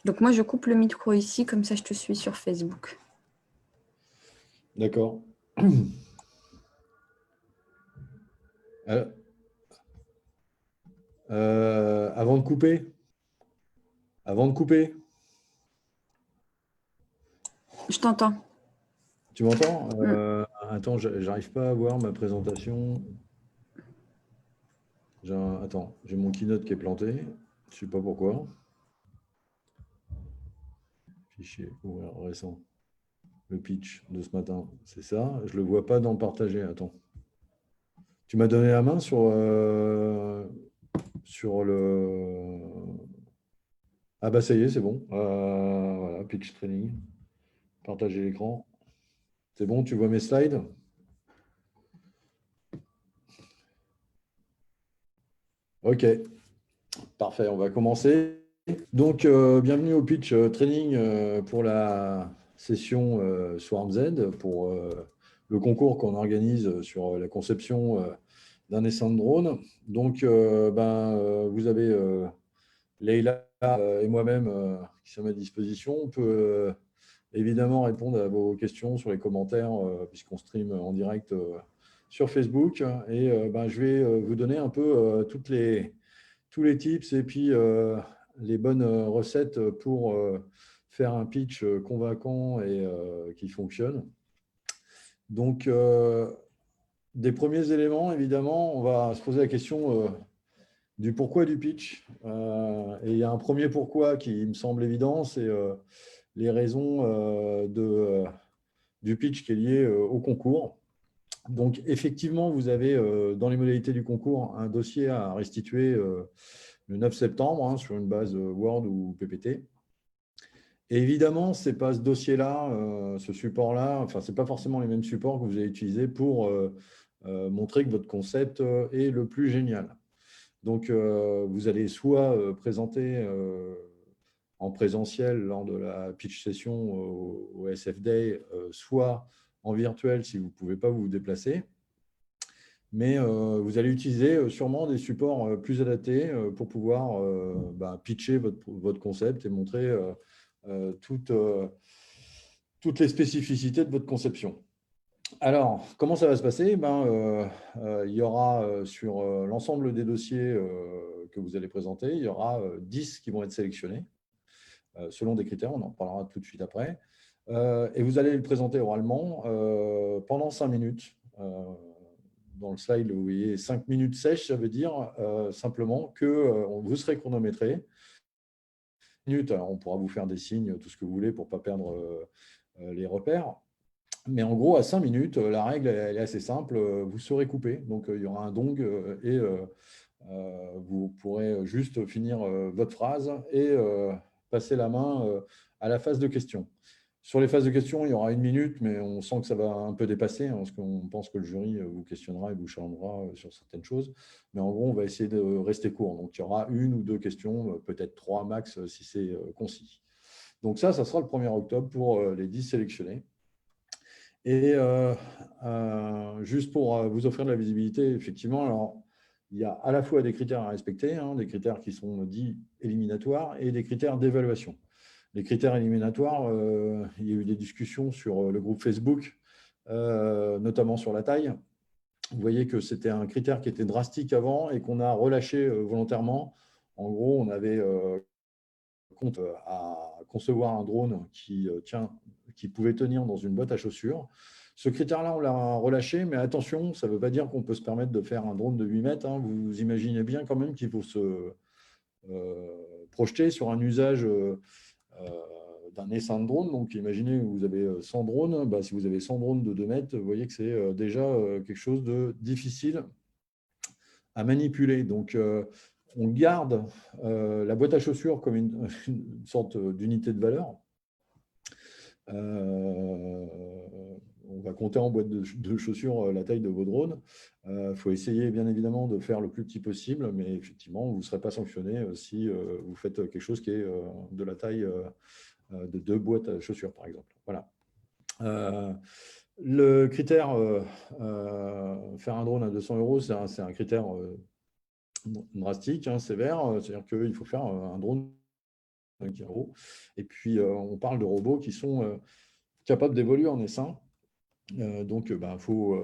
Donc moi, je coupe le micro ici, comme ça je te suis sur Facebook. D'accord. Euh, avant de couper, avant de couper, Je t'entends. tu m'entends? Mm. Attends, j'arrive pas à voir ma présentation. Attends, j'ai mon keynote qui est planté. Je sais pas pourquoi. Fichier ouvert récent. Le pitch de ce matin, c'est ça. Je le vois pas dans le partager. Attends. Tu m'as donné la main sur le. Ah bah ça y est, c'est bon. Voilà, pitch training. Partager l'écran. C'est bon, tu vois mes slides? Ok, parfait, on va commencer. Donc, bienvenue au pitch training pour la session Swarm Z, pour le concours qu'on organise sur la conception d'un essaim de drone. Donc, vous avez Leïla et moi-même qui sommes à disposition. On peut évidemment répondre à vos questions sur les commentaires, puisqu'on stream en direct sur Facebook. Et je vais vous donner un peu tous les tips et puis les bonnes recettes pour faire un pitch convaincant et qui fonctionne. Donc, des premiers éléments, évidemment, on va se poser la question du pourquoi du pitch. Et il y a un premier pourquoi qui me semble évident, c'est les raisons du pitch qui est lié au concours. Donc, effectivement, vous avez dans les modalités du concours un dossier à restituer le 9 septembre sur une base Word ou PPT. Et évidemment, ce n'est pas ce dossier-là, ce support-là, enfin, ce n'est pas forcément les mêmes supports que vous allez utiliser pour montrer que votre concept est le plus génial. Donc, vous allez soit présenter en présentiel lors de la pitch session au SF Day, soit en virtuel si vous ne pouvez pas vous déplacer. Mais vous allez utiliser sûrement des supports plus adaptés pour pouvoir pitcher votre concept et montrer toutes les spécificités de votre conception. Alors, comment ça va se passer? Il y aura sur l'ensemble des dossiers que vous allez présenter, il y aura 10 qui vont être sélectionnés selon des critères, on en parlera tout de suite après. Et vous allez le présenter oralement pendant 5 minutes. Dans le slide, vous voyez 5 minutes sèches, ça veut dire simplement que vous serez chronométré. Alors, on pourra vous faire des signes, tout ce que vous voulez pour ne pas perdre les repères. Mais en gros, à 5 minutes, la règle elle est assez simple. Vous serez coupé. Donc, il y aura un dong et vous pourrez juste finir votre phrase et passer la main à la phase de questions. Sur les phases de questions, il y aura 1 minute, mais on sent que ça va un peu dépasser, parce qu'on pense que le jury vous questionnera et vous challengera sur certaines choses. Mais en gros, on va essayer de rester court. Donc, il y aura 1 ou 2 questions, peut-être 3 max si c'est concis. Donc ça sera le 1er octobre pour les 10 sélectionnés. Et juste pour vous offrir de la visibilité, effectivement, alors, il y a à la fois des critères à respecter, des critères qui sont dits éliminatoires et des critères d'évaluation. Les critères éliminatoires, il y a eu des discussions sur le groupe Facebook, notamment sur la taille. Vous voyez que c'était un critère qui était drastique avant et qu'on a relâché volontairement. En gros, on avait compte à concevoir un drone qui pouvait tenir dans une boîte à chaussures. Ce critère-là, on l'a relâché, mais attention, ça ne veut pas dire qu'on peut se permettre de faire un drone de 8 mètres. Vous imaginez bien quand même qu'il faut se projeter sur un usage d'un essaim de drone. Donc, imaginez, vous avez 100 drones. Si vous avez 100 drones de 2 mètres, vous voyez que c'est déjà quelque chose de difficile à manipuler. Donc, on garde la boîte à chaussures comme une sorte d'unité de valeur. On va compter en boîte de chaussures la taille de vos drones. Il faut essayer bien évidemment de faire le plus petit possible, mais effectivement, vous ne serez pas sanctionné si vous faites quelque chose qui est de la taille de 2 boîtes à chaussures, par exemple. Voilà. Le critère faire un drone à 200 €, c'est un critère drastique, sévère. C'est-à-dire qu'il faut faire un drone gyro. Et puis, on parle de robots qui sont capables d'évoluer en essaim. Donc, faut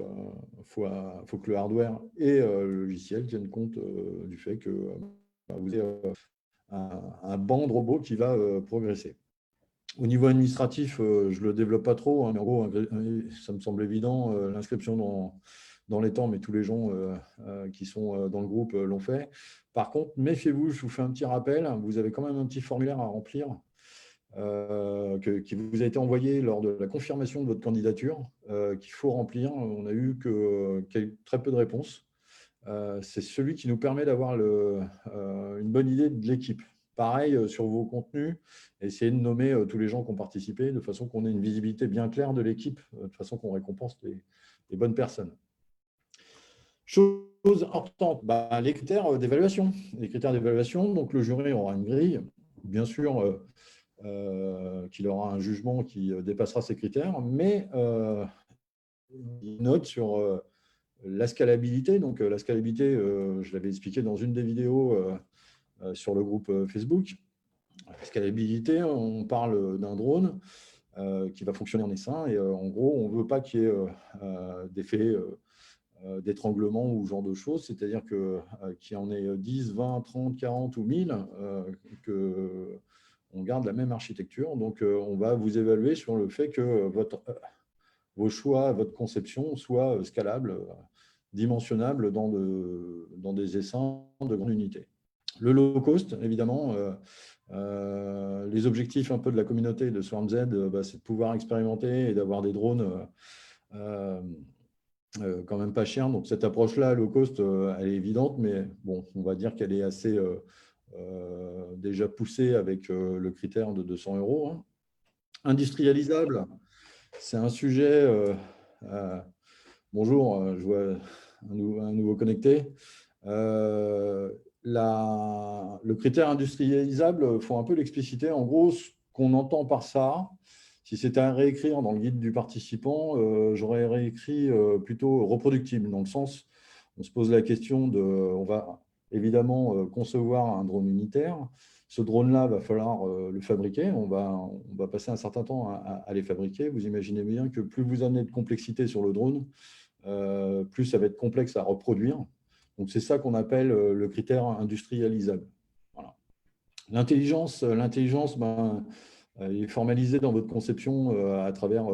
que le hardware et le logiciel tiennent compte du fait que vous avez un banc de robots qui va progresser. Au niveau administratif, je ne le développe pas trop, hein, mais en gros, ça me semble évident, l'inscription dans les temps, mais tous les gens qui sont dans le groupe l'ont fait. Par contre, méfiez-vous, je vous fais un petit rappel, vous avez quand même un petit formulaire à remplir qui vous a été envoyé lors de la confirmation de votre candidature, qu'il faut remplir. On a eu très peu de réponses. C'est celui qui nous permet d'avoir une bonne idée de l'équipe. Pareil sur vos contenus, essayez de nommer tous les gens qui ont participé de façon qu'on ait une visibilité bien claire de l'équipe, de façon qu'on récompense les bonnes personnes. Chose importante, les critères d'évaluation. Les critères d'évaluation, donc le jury aura une grille, bien sûr, qu'il aura un jugement qui dépassera ces critères, mais il note sur la scalabilité. Donc, la scalabilité, je l'avais expliqué dans une des vidéos sur le groupe Facebook. La scalabilité, on parle d'un drone qui va fonctionner en essaim et en gros, on ne veut pas qu'il y ait d'effet d'étranglement ou ce genre de choses, c'est-à-dire qu'il y en ait 10, 20, 30, 40 ou 1000, qu'on garde la même architecture. Donc, on va vous évaluer sur le fait que vos choix, votre conception soient scalables, dimensionnables dans des essaims de grande unité. Le low cost, évidemment, les objectifs un peu de la communauté de SwarmZ, c'est de pouvoir expérimenter et d'avoir des drones quand même pas chers. Donc cette approche-là, low cost, elle est évidente, mais bon, on va dire qu'elle est assez déjà poussée avec le critère de 200 €. Hein. Industrialisable, c'est un sujet... bonjour, je vois un nouveau connecté. Le critère industrialisable, il faut un peu l'expliciter. En gros, ce qu'on entend par ça, si c'était à réécrire dans le guide du participant, j'aurais réécrit plutôt reproductible, dans le sens, on se pose la question on va évidemment concevoir un drone unitaire. Ce drone-là, va falloir le fabriquer. On va passer un certain temps à les fabriquer. Vous imaginez bien que plus vous amenez de complexité sur le drone, plus ça va être complexe à reproduire. Donc, c'est ça qu'on appelle le critère industrialisable. Voilà. L'intelligence, est formalisée dans votre conception à travers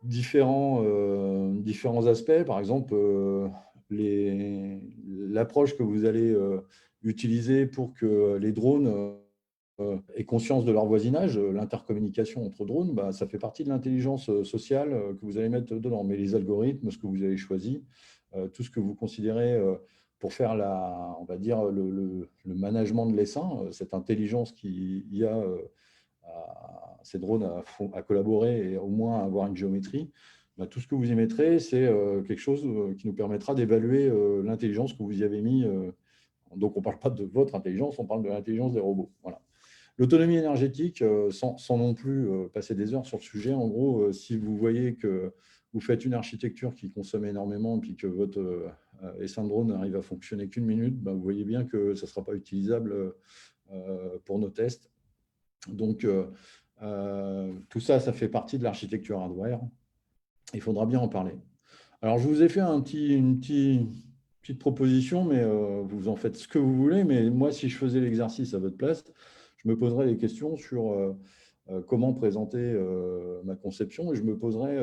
différents aspects. Par exemple, l'approche que vous allez utiliser pour que les drones aient conscience de leur voisinage, l'intercommunication entre drones, ça fait partie de l'intelligence sociale que vous allez mettre dedans. Mais les algorithmes, ce que vous avez choisi, tout ce que vous considérez pour faire on va dire le management de l'essaim, cette intelligence qu'il y a à ces drones à collaborer et au moins à avoir une géométrie, tout ce que vous y mettrez, c'est quelque chose qui nous permettra d'évaluer l'intelligence que vous y avez mis. Donc, on ne parle pas de votre intelligence, on parle de l'intelligence des robots. Voilà. L'autonomie énergétique, sans non plus passer des heures sur le sujet, en gros, si vous voyez que vous faites une architecture qui consomme énormément, puis que votre essaim de drone n'arrive à fonctionner qu'une minute, vous voyez bien que ça ne sera pas utilisable pour nos tests. Donc, tout ça, ça fait partie de l'architecture hardware. Il faudra bien en parler. Alors, je vous ai fait une petite proposition, mais vous en faites ce que vous voulez. Mais moi, si je faisais l'exercice à votre place, je me poserais des questions sur comment présenter ma conception et je me poserais,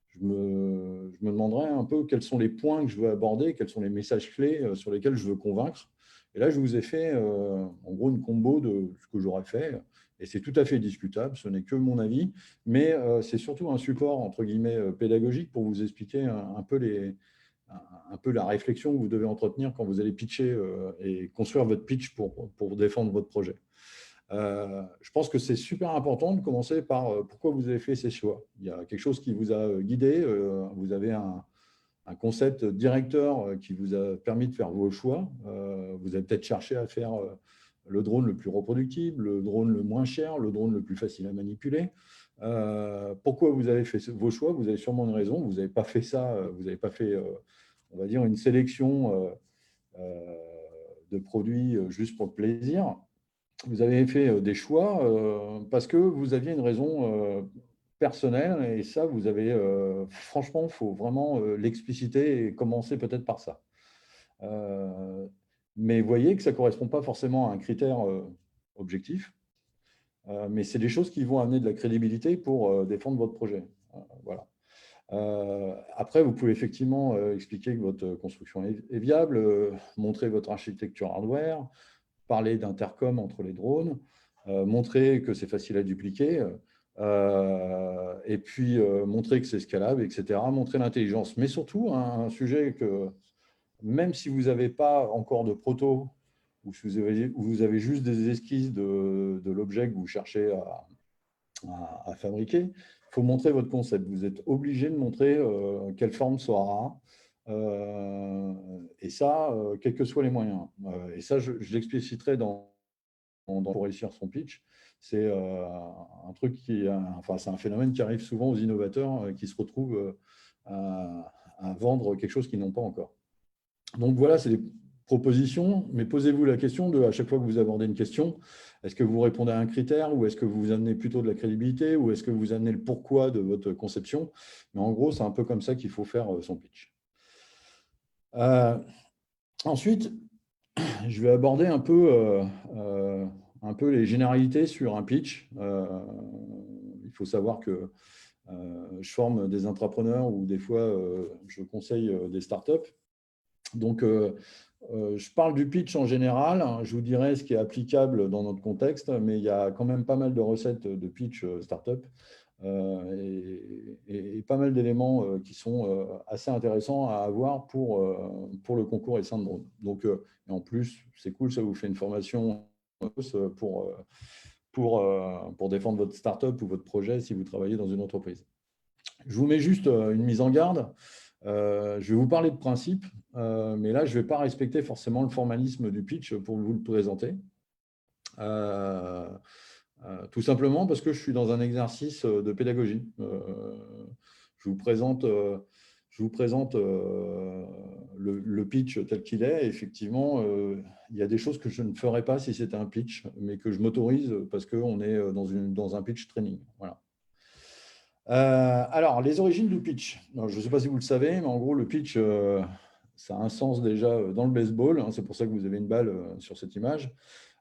je me demanderais un peu quels sont les points que je veux aborder, quels sont les messages clés sur lesquels je veux convaincre. Et là, je vous ai fait en gros une combo de ce que j'aurais fait. Et c'est tout à fait discutable, ce n'est que mon avis, mais c'est surtout un support, entre guillemets, pédagogique pour vous expliquer un peu la réflexion que vous devez entretenir quand vous allez pitcher et construire votre pitch pour défendre votre projet. Je pense que c'est super important de commencer par pourquoi vous avez fait ces choix. Il y a quelque chose qui vous a guidé, vous avez un concept directeur qui vous a permis de faire vos choix. Vous avez peut-être cherché à faire le drone le plus reproductible, le drone le moins cher, le drone le plus facile à manipuler. Pourquoi vous avez fait vos choix? Vous avez sûrement une raison. Vous n'avez pas fait ça, vous n'avez pas fait, on va dire, une sélection de produits juste pour le plaisir. vous avez fait des choix parce que vous aviez une raison personnelle et ça, vous avez, franchement, il faut vraiment l'expliciter et commencer peut-être par ça. Euh, mais voyez que ça ne correspond pas forcément à un critère objectif, mais c'est des choses qui vont amener de la crédibilité pour défendre votre projet. Voilà. Après, vous pouvez effectivement expliquer que votre construction est viable, montrer votre architecture hardware, parler d'intercom entre les drones, montrer que c'est facile à dupliquer, et puis montrer que c'est scalable, etc. Montrer l'intelligence. Mais surtout, un sujet que même si vous n'avez pas encore de proto, ou si vous avez juste des esquisses de l'objet que vous cherchez à fabriquer, il faut montrer votre concept. Vous êtes obligé de montrer quelle forme ça aura. Et ça, quels que soient les moyens. Et ça, je l'expliciterai pour réussir son pitch. C'est un truc enfin, c'est un phénomène qui arrive souvent aux innovateurs qui se retrouvent à vendre quelque chose qu'ils n'ont pas encore. Donc voilà, c'est des propositions, mais posez-vous la question à chaque fois que vous abordez une question, est-ce que vous répondez à un critère ou est-ce que vous amenez plutôt de la crédibilité ou est-ce que vous amenez le pourquoi de votre conception? Mais en gros, c'est un peu comme ça qu'il faut faire son pitch. Ensuite, je vais aborder un peu les généralités sur un pitch. Il faut savoir que je forme des intrapreneurs ou des fois, je conseille des startups. Donc, je parle du pitch en général. Je vous dirai ce qui est applicable dans notre contexte, mais il y a quand même pas mal de recettes de pitch startup et pas mal d'éléments qui sont assez intéressants à avoir pour le concours Essaim de drone. Donc, et en plus, c'est cool, ça vous fait une formation pour défendre votre startup ou votre projet si vous travaillez dans une entreprise. Je vous mets juste une mise en garde. Je vais vous parler de principe, mais là, je ne vais pas respecter forcément le formalisme du pitch pour vous le présenter. Tout simplement parce que je suis dans un exercice de pédagogie. Je vous présente le pitch tel qu'il est. Effectivement, il y a des choses que je ne ferais pas si c'était un pitch, mais que je m'autorise parce qu'on est dans un pitch training. Voilà. Alors, les origines du pitch. Je ne sais pas si vous le savez, mais en gros, le pitch, ça a un sens déjà dans le baseball. C'est pour ça que vous avez une balle sur cette image.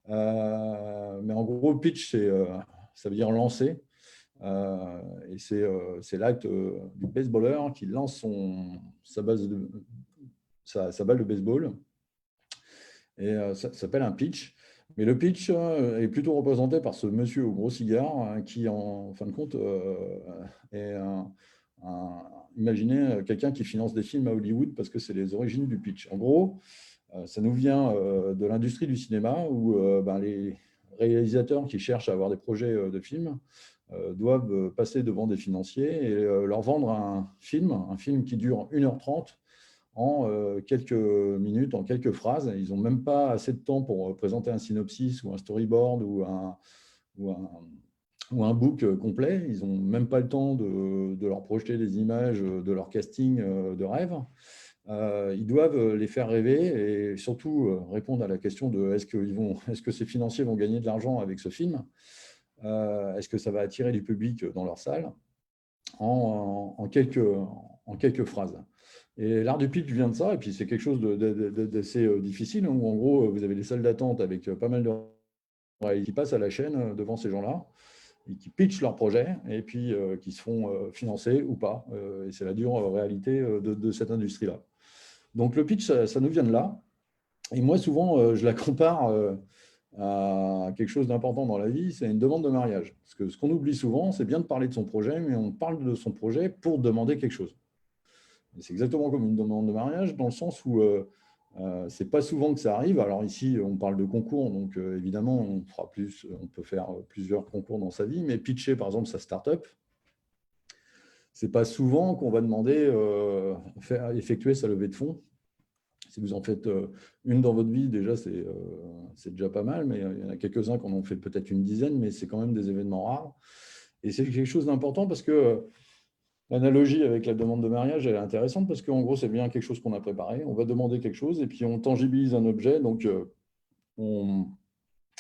Mais en gros, pitch, ça veut dire lancer. Et c'est l'acte du baseballeur qui lance sa balle de baseball. Et ça s'appelle un pitch. Mais le pitch est plutôt représenté par ce monsieur au gros cigare qui, en fin de compte, est imaginez quelqu'un qui finance des films à Hollywood parce que c'est les origines du pitch. En gros, ça nous vient de l'industrie du cinéma où les réalisateurs qui cherchent à avoir des projets de films doivent passer devant des financiers et leur vendre un film qui dure 1h30 en quelques minutes, en quelques phrases. Ils n'ont même pas assez de temps pour présenter un synopsis ou un storyboard ou un book complet. Ils n'ont même pas le temps de leur projeter des images de leur casting de rêve. Ils doivent les faire rêver et surtout répondre à la question de est-ce que ces financiers vont gagner de l'argent avec ce film? Est-ce que ça va attirer du public dans leur salle en quelques phrases? Et l'art du pitch vient de ça, et puis c'est quelque chose d'assez difficile, où en gros, vous avez des salles d'attente avec pas mal de qui passent à la chaîne devant ces gens-là, et qui pitchent leur projet, et puis qui se font financer ou pas. Et c'est la dure réalité de cette industrie-là. Donc le pitch, ça nous vient de là. Et moi, souvent, je la compare à quelque chose d'important dans la vie, c'est une demande de mariage. Parce que ce qu'on oublie souvent, c'est bien de parler de son projet, mais on parle de son projet pour demander quelque chose. C'est exactement comme une demande de mariage, dans le sens où c'est pas souvent que ça arrive. Alors ici, on parle de concours, donc évidemment, on peut faire plusieurs concours dans sa vie, mais pitcher, par exemple, sa start-up, c'est pas souvent qu'on va demander effectuer sa levée de fonds. Si vous en faites une dans votre vie, déjà, c'est déjà pas mal, mais il y en a quelques-uns qui en ont fait peut-être une dizaine, mais c'est quand même des événements rares. Et c'est quelque chose d'important parce que l'analogie avec la demande de mariage, elle est intéressante parce qu'en gros, c'est bien quelque chose qu'on a préparé. On va demander quelque chose et puis on tangibilise un objet. Donc, on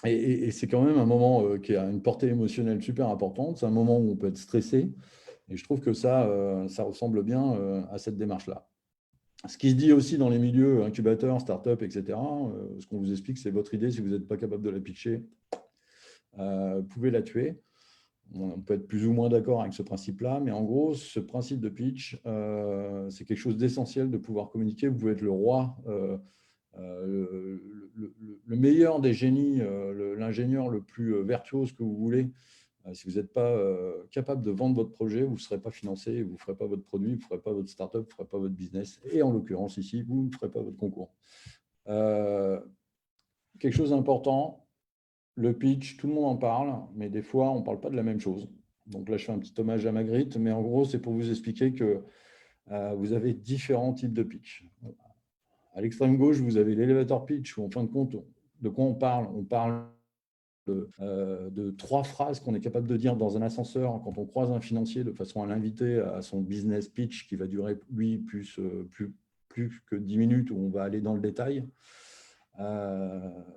Et c'est quand même un moment qui a une portée émotionnelle super importante. C'est un moment où on peut être stressé. Et je trouve que ça ressemble bien à cette démarche-là. Ce qui se dit aussi dans les milieux incubateurs, startups, etc., ce qu'on vous explique, c'est votre idée. Si vous n'êtes pas capable de la pitcher, vous pouvez la tuer. On peut être plus ou moins d'accord avec ce principe-là, mais en gros, ce principe de pitch, c'est quelque chose d'essentiel de pouvoir communiquer. Vous pouvez être le roi, le meilleur des génies, l'ingénieur le plus virtuose que vous voulez. Si vous n'êtes pas capable de vendre votre projet, vous ne serez pas financé, vous ne ferez pas votre produit, vous ne ferez pas votre startup, vous ne ferez pas votre business. Et en l'occurrence, ici, vous ne ferez pas votre concours. Quelque chose d'important, le pitch, tout le monde en parle, mais des fois, on ne parle pas de la même chose. Donc là, je fais un petit hommage à Magritte, mais en gros, c'est pour vous expliquer que vous avez différents types de pitch. À l'extrême gauche, vous avez l'elevator pitch, où en fin de compte, de quoi on parle? On parle de 3 phrases qu'on est capable de dire dans un ascenseur quand on croise un financier de façon à l'inviter à son business pitch qui va durer, lui, plus que 10 minutes où on va aller dans le détail.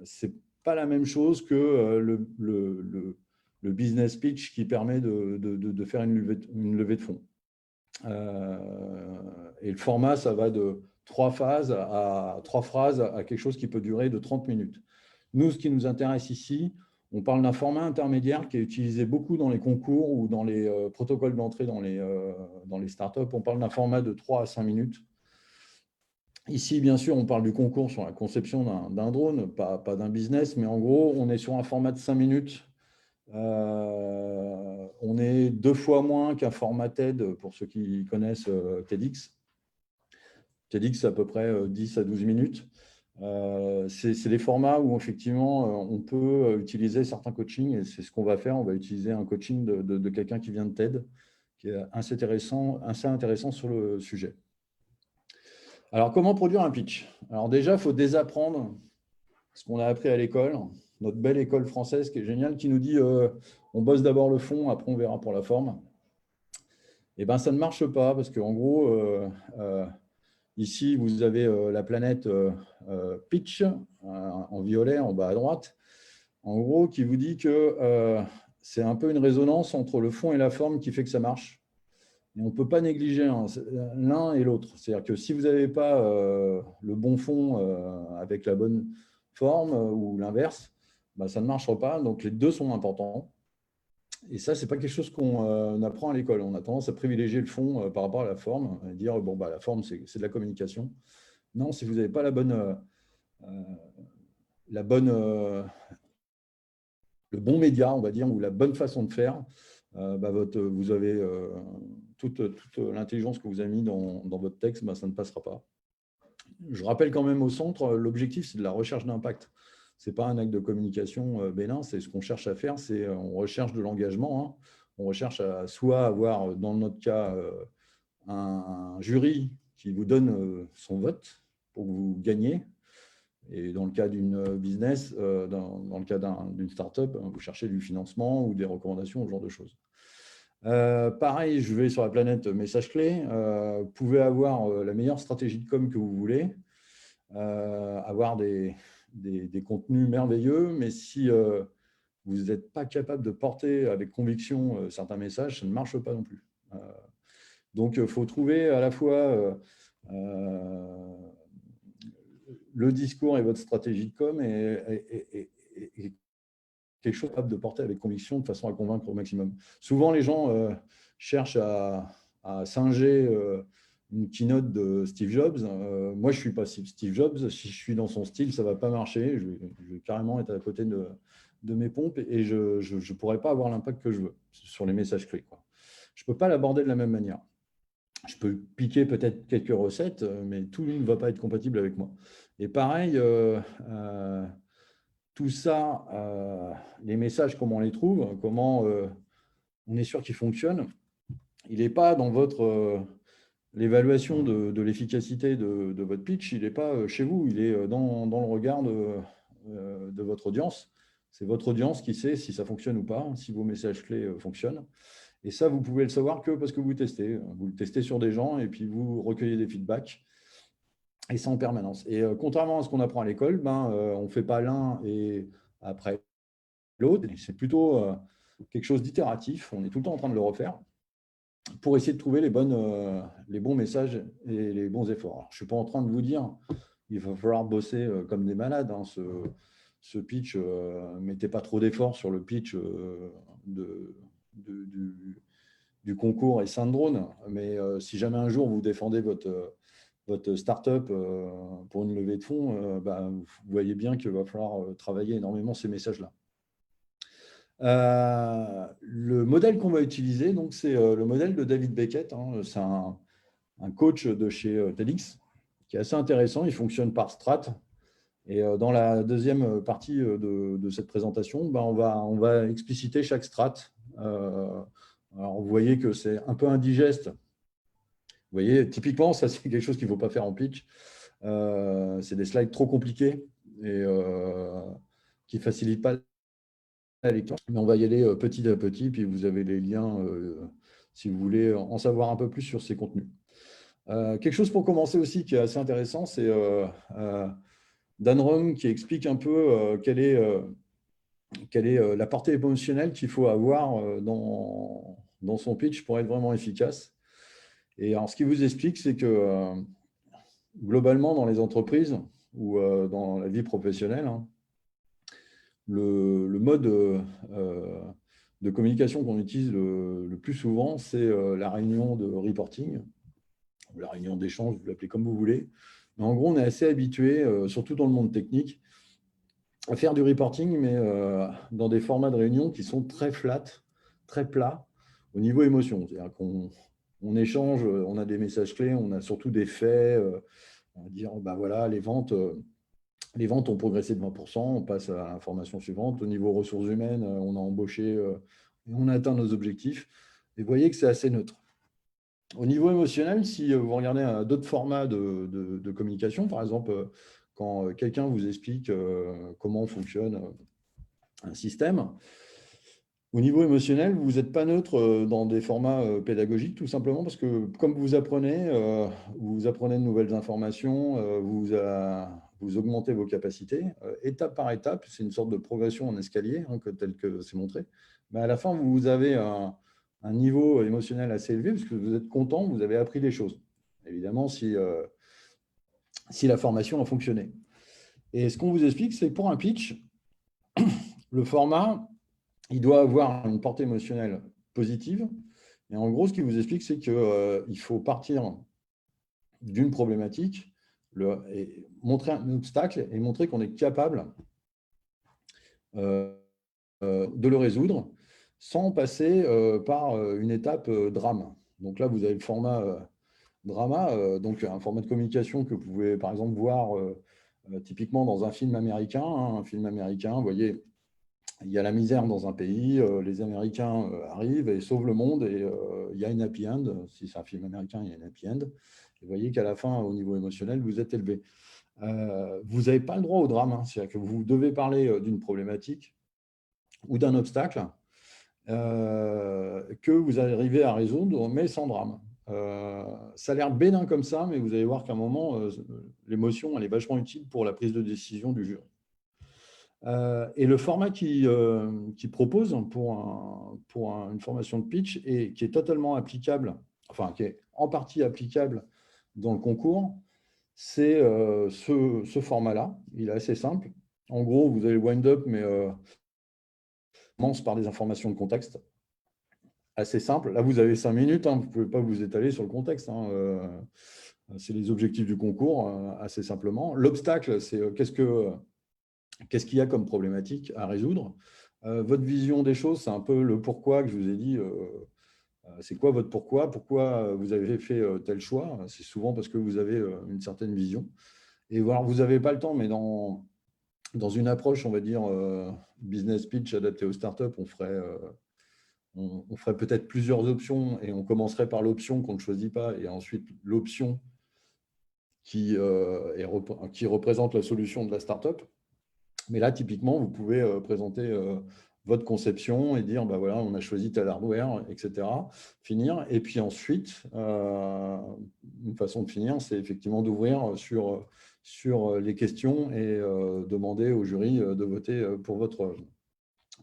C'est pas la même chose que le business pitch qui permet de faire une levée de fonds. Et le format, ça va de 3 phrases à quelque chose qui peut durer de 30 minutes. Nous, ce qui nous intéresse ici, on parle d'un format intermédiaire qui est utilisé beaucoup dans les concours ou dans les protocoles d'entrée dans les startups. On parle d'un format de 3 à 5 minutes. Ici, bien sûr, on parle du concours sur la conception d'un drone, pas d'un business, mais en gros, on est sur un format de 5 minutes. On est 2 fois moins qu'un format TED, pour ceux qui connaissent TEDx. TEDx, c'est à peu près 10 à 12 minutes. C'est des formats où effectivement on peut utiliser certains coachings et c'est ce qu'on va faire. On va utiliser un coaching de quelqu'un qui vient de TED, qui est assez intéressant sur le sujet. Alors, comment produire un pitch? Alors déjà, il faut désapprendre ce qu'on a appris à l'école, notre belle école française qui est géniale, qui nous dit on bosse d'abord le fond, après on verra pour la forme. Eh bien, ça ne marche pas parce qu'en gros, ici, vous avez la planète pitch en violet en bas à droite, en gros, qui vous dit que c'est un peu une résonance entre le fond et la forme qui fait que ça marche. Et on ne peut pas négliger l'un et l'autre. C'est-à-dire que si vous n'avez pas le bon fond avec la bonne forme ou l'inverse, bah, ça ne marchera pas. Donc, les deux sont importants. Et ça, ce n'est pas quelque chose qu'on apprend à l'école. On a tendance à privilégier le fond par rapport à la forme et dire, bon, bah, la forme, c'est de la communication. Non, si vous n'avez pas le bon média, on va dire, ou la bonne façon de faire, bah, vous avez toute l'intelligence que vous avez mis dans votre texte, bah, ça ne passera pas. Je rappelle quand même au centre, l'objectif, c'est de la recherche d'impact. Ce n'est pas un acte de communication bénin, c'est ce qu'on cherche à faire, c'est on recherche de l'engagement. Hein. On recherche à soit avoir, dans notre cas, un jury qui vous donne son vote pour que vous gagniez. Et dans le cas d'une business, dans le cas d'une startup, vous cherchez du financement ou des recommandations, ce genre de choses. Pareil, je vais sur la planète message clé. Vous pouvez avoir la meilleure stratégie de com que vous voulez, avoir des contenus merveilleux, mais si vous n'êtes pas capable de porter avec conviction certains messages, ça ne marche pas non plus. Donc, il faut trouver à la fois le discours et votre stratégie de com et quelque chose capable de porter avec conviction de façon à convaincre au maximum. Souvent, les gens cherchent à singer une keynote de Steve Jobs. Moi, je ne suis pas Steve Jobs. Si je suis dans son style, ça ne va pas marcher. Je vais carrément être à côté de mes pompes et je ne pourrai pas avoir l'impact que je veux sur les messages clés, quoi. Je ne peux pas l'aborder de la même manière. Je peux piquer peut-être quelques recettes, mais tout ne va pas être compatible avec moi. Et pareil, tout ça, les messages, comment on les trouve, comment on est sûr qu'ils fonctionnent, il n'est pas dans l'évaluation de l'efficacité de votre pitch, il n'est pas chez vous, il est dans le regard de votre audience. C'est votre audience qui sait si ça fonctionne ou pas, si vos messages clés fonctionnent. Et ça, vous pouvez le savoir que parce que vous testez. Vous le testez sur des gens et puis vous recueillez des feedbacks. Et ça en permanence. Et contrairement à ce qu'on apprend à l'école, on ne fait pas l'un et après l'autre. C'est plutôt quelque chose d'itératif. On est tout le temps en train de le refaire pour essayer de trouver les bons messages et les bons efforts. Alors, je ne suis pas en train de vous dire il va falloir bosser comme des malades. Hein, ce pitch, mettez pas trop d'efforts sur le pitch du concours et Syndrome. Mais si jamais un jour vous défendez votre start-up pour une levée de fonds, vous voyez bien qu'il va falloir travailler énormément ces messages-là. Le modèle qu'on va utiliser, donc, c'est le modèle de David Beckett. Hein. C'est un coach de chez TEDx qui est assez intéressant. Il fonctionne par strat. Et dans la deuxième partie de cette présentation, on va expliciter chaque strat. Alors, vous voyez que c'est un peu indigeste. Vous voyez, typiquement, ça, c'est quelque chose qu'il ne faut pas faire en pitch. C'est des slides trop compliqués et qui ne facilitent pas la lecture. Mais on va y aller petit à petit, puis vous avez les liens si vous voulez en savoir un peu plus sur ces contenus. Quelque chose pour commencer aussi qui est assez intéressant, c'est Dan Rum qui explique un peu quelle est la portée émotionnelle qu'il faut avoir dans son pitch pour être vraiment efficace. Et alors, ce qu'il vous explique, c'est que globalement, dans les entreprises ou dans la vie professionnelle, hein, le mode de communication qu'on utilise le plus souvent, c'est la réunion de reporting, ou la réunion d'échange, vous l'appelez comme vous voulez. Mais en gros, on est assez habitué, surtout dans le monde technique, à faire du reporting, mais dans des formats de réunion qui sont très flat, très plats au niveau émotion. C'est-à-dire qu'on échange, on a des messages clés, on a surtout des faits, on va dire, voilà, les ventes ont progressé de 20%, on passe à l'information suivante. Au niveau ressources humaines, on a embauché et on a atteint nos objectifs. Et vous voyez que c'est assez neutre. Au niveau émotionnel, si vous regardez d'autres formats de communication, par exemple, quand quelqu'un vous explique comment fonctionne un système, au niveau émotionnel, vous n'êtes pas neutre dans des formats pédagogiques, tout simplement parce que comme vous apprenez de nouvelles informations, vous augmentez vos capacités, étape par étape. C'est une sorte de progression en escalier, hein, tel que c'est montré. Mais à la fin, vous avez un niveau émotionnel assez élevé parce que vous êtes content, vous avez appris des choses. Évidemment, si la formation a fonctionné. Et ce qu'on vous explique, c'est que pour un pitch, le format, il doit avoir une portée émotionnelle positive. Et en gros, ce qu'il vous explique, c'est qu'il faut partir d'une problématique, et montrer un obstacle et montrer qu'on est capable de le résoudre sans passer par une étape drame. Donc là, vous avez le format drama, donc un format de communication que vous pouvez par exemple voir typiquement dans un film américain. Hein, un film américain, vous voyez, il y a la misère dans un pays, les Américains arrivent et sauvent le monde et il y a une happy end. Si c'est un film américain, il y a une happy end. Et vous voyez qu'à la fin, au niveau émotionnel, vous êtes élevé. Vous n'avez pas le droit au drame, hein. C'est-à-dire que vous devez parler d'une problématique ou d'un obstacle que vous arrivez à résoudre, mais sans drame. Ça a l'air bénin comme ça, mais vous allez voir qu'à un moment, l'émotion, elle est vachement utile pour la prise de décision du jury. Et le format qu'il propose pour une formation de pitch et qui est totalement applicable, enfin qui est en partie applicable dans le concours, c'est ce format-là. Il est assez simple. En gros, vous avez le wind-up, mais commence par des informations de contexte. Assez simple. Là, vous avez 5 minutes, hein, vous ne pouvez pas vous étaler sur le contexte. Hein, c'est les objectifs du concours, assez simplement. L'obstacle, c'est qu'est-ce qu'il y a comme problématique à résoudre. Votre vision des choses, c'est un peu le pourquoi que je vous ai dit. C'est quoi votre pourquoi? Pourquoi vous avez fait tel choix? C'est souvent parce que vous avez une certaine vision. Et voilà, vous n'avez pas le temps, mais dans une approche, on va dire, business pitch adapté aux startups, on ferait peut-être plusieurs options et on commencerait par l'option qu'on ne choisit pas et ensuite l'option qui représente la solution de la startup. Mais là, typiquement, vous pouvez présenter votre conception et dire, voilà, on a choisi tel hardware, etc. Finir. Et puis ensuite, une façon de finir, c'est effectivement d'ouvrir sur les questions et demander au jury de voter pour votre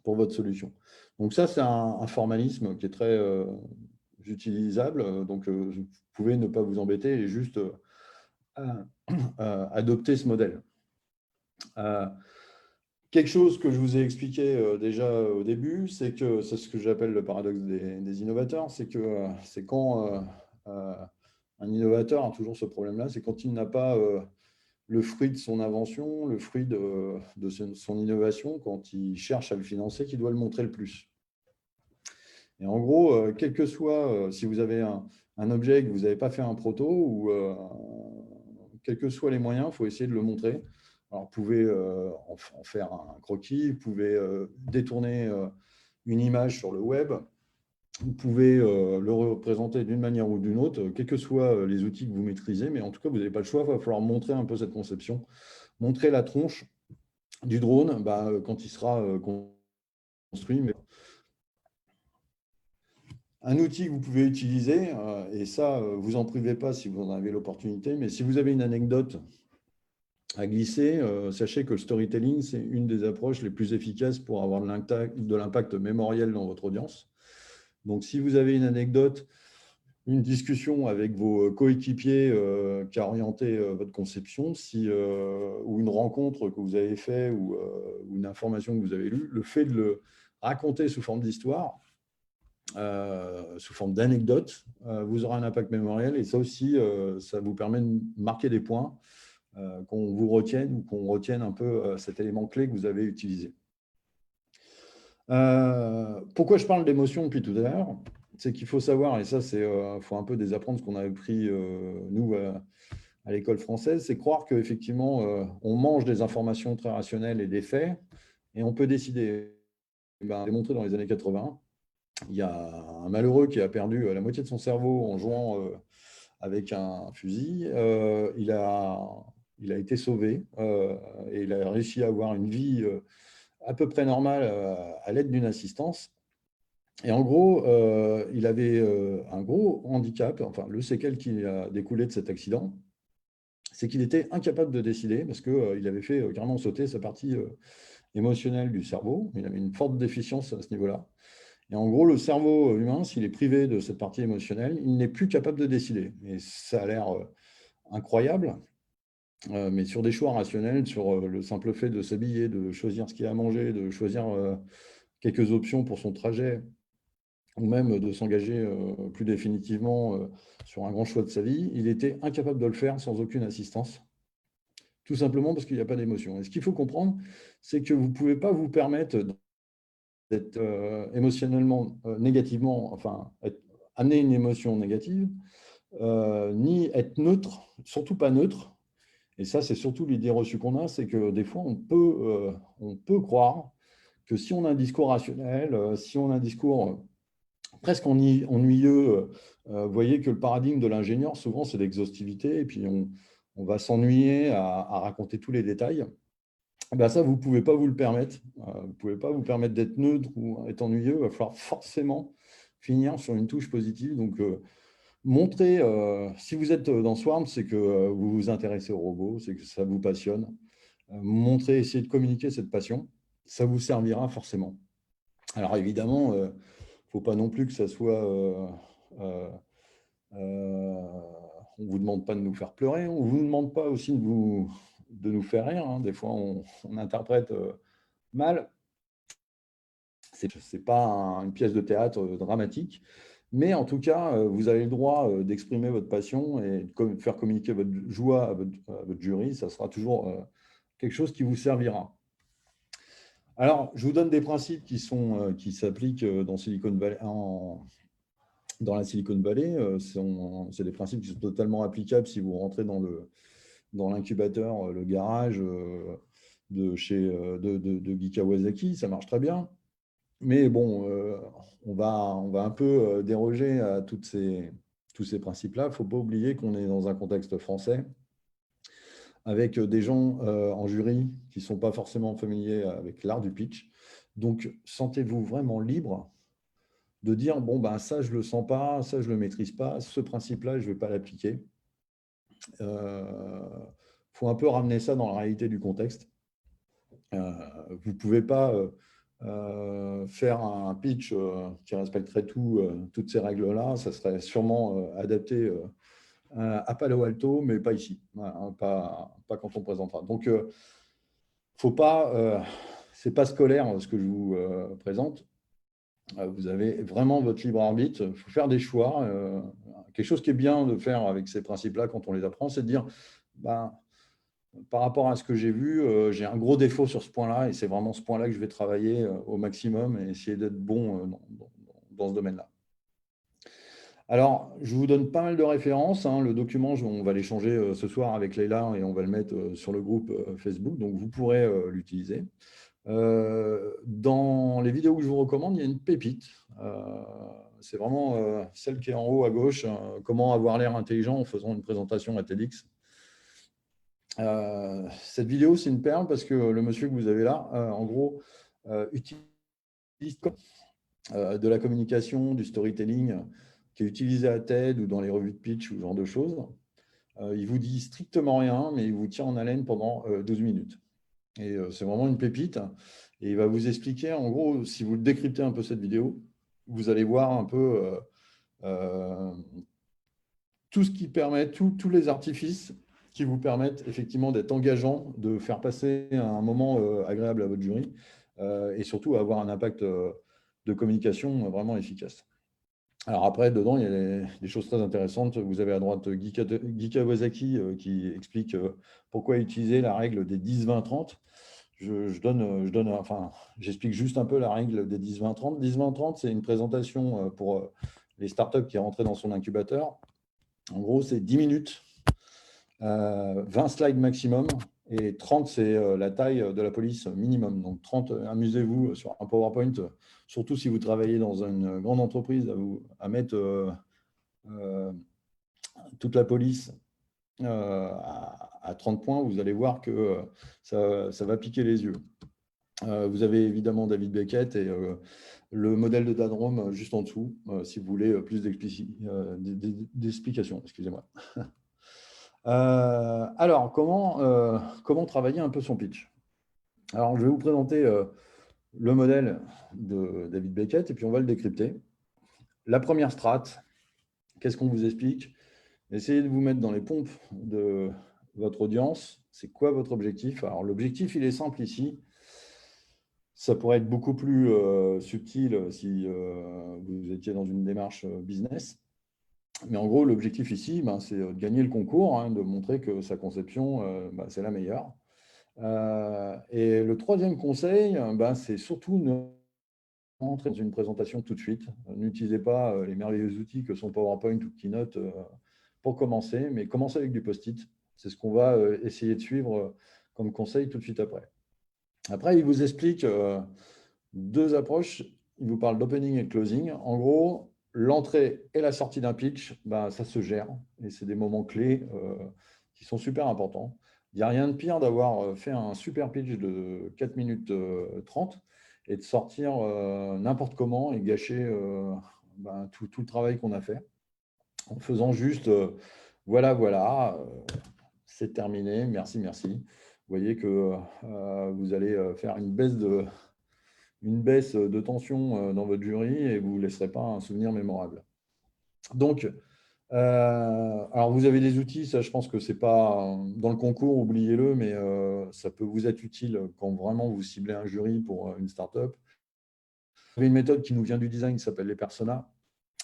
pour votre solution. Donc ça, c'est un formalisme qui est très utilisable. Donc, vous pouvez ne pas vous embêter et juste adopter ce modèle. Quelque chose que je vous ai expliqué déjà au début, c'est que c'est ce que j'appelle le paradoxe des innovateurs, c'est que c'est quand un innovateur a toujours ce problème-là, c'est quand il n'a pas le fruit de son invention, le fruit de son innovation, quand il cherche à le financer, qu'il doit le montrer le plus. Et en gros, quel que soit, si vous avez un objet et que vous n'avez pas fait un proto, ou quels que soient les moyens, il faut essayer de le montrer. Alors, vous pouvez en faire un croquis, vous pouvez détourner une image sur le web, vous pouvez le représenter d'une manière ou d'une autre, quels que soient les outils que vous maîtrisez, mais en tout cas, vous n'avez pas le choix, il va falloir montrer un peu cette conception, montrer la tronche du drone quand il sera construit. Mais un outil que vous pouvez utiliser, et ça, vous en privez pas si vous en avez l'opportunité, mais si vous avez une anecdote à glisser, sachez que le storytelling, c'est une des approches les plus efficaces pour avoir de l'impact mémoriel dans votre audience. Donc, si vous avez une anecdote, une discussion avec vos coéquipiers qui a orienté votre conception, ou une rencontre que vous avez faite ou une information que vous avez lue, le fait de le raconter sous forme d'histoire, sous forme d'anecdote, vous aurez un impact mémoriel et ça aussi, ça vous permet de marquer des points, qu'on vous retienne ou qu'on retienne un peu cet élément clé que vous avez utilisé. Pourquoi je parle d'émotion depuis tout à l'heure? C'est qu'il faut savoir, et ça, il faut un peu désapprendre ce qu'on avait pris, nous, à l'école française, c'est croire qu'effectivement, on mange des informations très rationnelles et des faits, et on peut décider. Démontré dans les années 80, il y a un malheureux qui a perdu la moitié de son cerveau en jouant avec un fusil. Il a été sauvé et il a réussi à avoir une vie à peu près normale à l'aide d'une assistance. Et en gros, il avait un gros handicap, enfin le séquel qui a découlé de cet accident, c'est qu'il était incapable de décider parce qu'il avait fait carrément sauter sa partie émotionnelle du cerveau. Il avait une forte déficience à ce niveau-là. Et en gros, le cerveau humain, s'il est privé de cette partie émotionnelle, il n'est plus capable de décider. Et ça a l'air incroyable, mais sur des choix rationnels, sur le simple fait de s'habiller, de choisir ce qu'il a à manger, de choisir quelques options pour son trajet, ou même de s'engager plus définitivement sur un grand choix de sa vie, il était incapable de le faire sans aucune assistance, tout simplement parce qu'il n'y a pas d'émotion. Et ce qu'il faut comprendre, c'est que vous ne pouvez pas vous permettre d'être émotionnellement négativement, enfin, amener une émotion négative, ni être neutre, surtout pas neutre. Et ça, c'est surtout l'idée reçue qu'on a, c'est que des fois, on peut croire que si on a un discours rationnel, si on a un discours presque ennuyeux, vous voyez que le paradigme de l'ingénieur, souvent, c'est l'exhaustivité, et puis on va s'ennuyer à raconter tous les détails. Ben ça, vous ne pouvez pas vous le permettre. Vous ne pouvez pas vous permettre d'être neutre ou être ennuyeux. Il va falloir forcément finir sur une touche positive. Donc, montrez, si vous êtes dans Swarm, c'est que vous vous intéressez aux robots, c'est que ça vous passionne. Montrez, essayez de communiquer cette passion. Ça vous servira forcément. Alors, évidemment, il ne faut pas non plus que ça soit… on ne vous demande pas de nous faire pleurer. On ne vous demande pas aussi de nous faire rire. Hein. Des fois, on interprète mal. Ce n'est pas une pièce de théâtre dramatique, mais en tout cas, vous avez le droit d'exprimer votre passion et de faire communiquer votre joie à votre jury. Ça sera toujours quelque chose qui vous servira. Alors, je vous donne des principes qui s'appliquent dans Silicon Valley, dans la Silicon Valley. C'est des principes qui sont totalement applicables si vous rentrez dans l'incubateur, le garage de Guy Kawasaki. Ça marche très bien. Mais bon, on va un peu déroger à tous ces principes-là. Il ne faut pas oublier qu'on est dans un contexte français avec des gens en jury qui ne sont pas forcément familiers avec l'art du pitch. Donc, sentez-vous vraiment libre de dire, bon, ben, ça, je ne le sens pas, ça, je ne le maîtrise pas, ce principe-là, je ne vais pas l'appliquer. Il faut un peu ramener ça dans la réalité du contexte. Vous ne pouvez pas faire un pitch qui respecterait toutes ces règles-là, ça serait sûrement adapté à Palo Alto, mais pas ici, hein, pas quand on présentera. Donc, faut pas, c'est pas scolaire ce que je vous présente. Vous avez vraiment votre libre arbitre. Il faut faire des choix. Quelque chose qui est bien de faire avec ces principes-là quand on les apprend, c'est de dire, ben, par rapport à ce que j'ai vu, j'ai un gros défaut sur ce point-là et c'est vraiment ce point-là que je vais travailler au maximum et essayer d'être bon dans ce domaine-là. Alors, je vous donne pas mal de références, hein. Le document, on va l'échanger ce soir avec Leïla et on va le mettre sur le groupe Facebook, donc vous pourrez l'utiliser. Dans les vidéos que je vous recommande, il y a une pépite. C'est vraiment celle qui est en haut à gauche, comment avoir l'air intelligent en faisant une présentation à TEDx. Cette vidéo, c'est une perle parce que le monsieur que vous avez là, en gros, utilise de la communication, du storytelling qui est utilisé à TED ou dans les revues de pitch ou ce genre de choses. Il vous dit strictement rien, mais il vous tient en haleine pendant 12 minutes. Et c'est vraiment une pépite. Et il va vous expliquer, en gros, si vous décryptez un peu cette vidéo, vous allez voir un peu tout ce qui permet, tous les artifices qui vous permettent effectivement d'être engageant, de faire passer un moment agréable à votre jury et surtout avoir un impact de communication vraiment efficace. Alors après, dedans, il y a des choses très intéressantes. Vous avez à droite Guy Kawasaki qui explique pourquoi utiliser la règle des 10-20-30. J'explique juste un peu la règle des 10-20-30. 10-20-30, c'est une présentation pour les startups qui rentraient dans son incubateur. En gros, c'est 10 minutes, 20 slides maximum, et 30, c'est la taille de la police minimum. Donc 30, amusez-vous sur un PowerPoint, surtout si vous travaillez dans une grande entreprise, à mettre toute la police à 30 points, vous allez voir que ça va piquer les yeux. Vous avez évidemment David Beckett et le modèle de Dadrom juste en dessous, si vous voulez plus d'explications. Excusez-moi. Alors, comment travailler un peu son pitch? Alors, je vais vous présenter le modèle de David Beckett et puis on va le décrypter. La première strate, qu'est-ce qu'on vous explique? Essayez de vous mettre dans les pompes de votre audience. C'est quoi votre objectif? Alors, l'objectif, il est simple ici. Ça pourrait être beaucoup plus subtil si vous étiez dans une démarche business. Mais en gros, l'objectif ici, c'est de gagner le concours, hein, de montrer que sa conception, c'est la meilleure. Et le troisième conseil, c'est surtout ne rentrer dans une présentation tout de suite. N'utilisez pas les merveilleux outils que sont PowerPoint ou Keynote pour commencer, mais commencez avec du post-it. C'est ce qu'on va essayer de suivre comme conseil tout de suite après. Après, il vous explique deux approches. Il vous parle d'opening et de closing. En gros, l'entrée et la sortie d'un pitch, ça se gère. Et c'est des moments clés qui sont super importants. Il n'y a rien de pire d'avoir fait un super pitch de 4 minutes 30 et de sortir n'importe comment et gâcher tout le travail qu'on a fait. En faisant juste, voilà, c'est terminé, merci, merci. Vous voyez que vous allez faire une baisse de tension dans votre jury et vous ne laisserez pas un souvenir mémorable. Donc, alors vous avez des outils, ça je pense que ce n'est pas dans le concours, oubliez-le, mais ça peut vous être utile quand vraiment vous ciblez un jury pour une startup. Vous avez une méthode qui nous vient du design qui s'appelle les personas.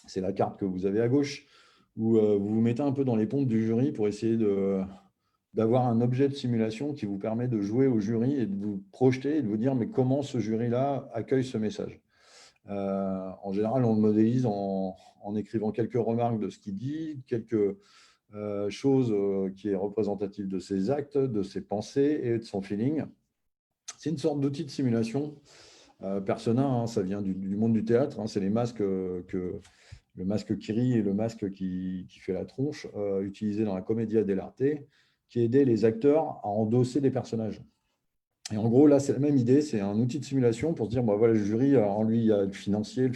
C'est la carte que vous avez à gauche, où vous vous mettez un peu dans les pompes du jury pour essayer d'avoir un objet de simulation qui vous permet de jouer au jury et de vous projeter et de vous dire mais comment ce jury-là accueille ce message. En général, on le modélise en écrivant quelques remarques de ce qu'il dit, quelques choses qui est représentative de ses actes, de ses pensées et de son feeling. C'est une sorte d'outil de simulation. Persona, hein, ça vient du monde du théâtre, hein, c'est les masques le masque qui rit et le masque qui fait la tronche, utilisé dans la commedia dell'arte, qui aidait les acteurs à endosser des personnages. Et en gros, là, c'est la même idée, c'est un outil de simulation pour se dire, voilà, le jury, alors lui, il y a le financier,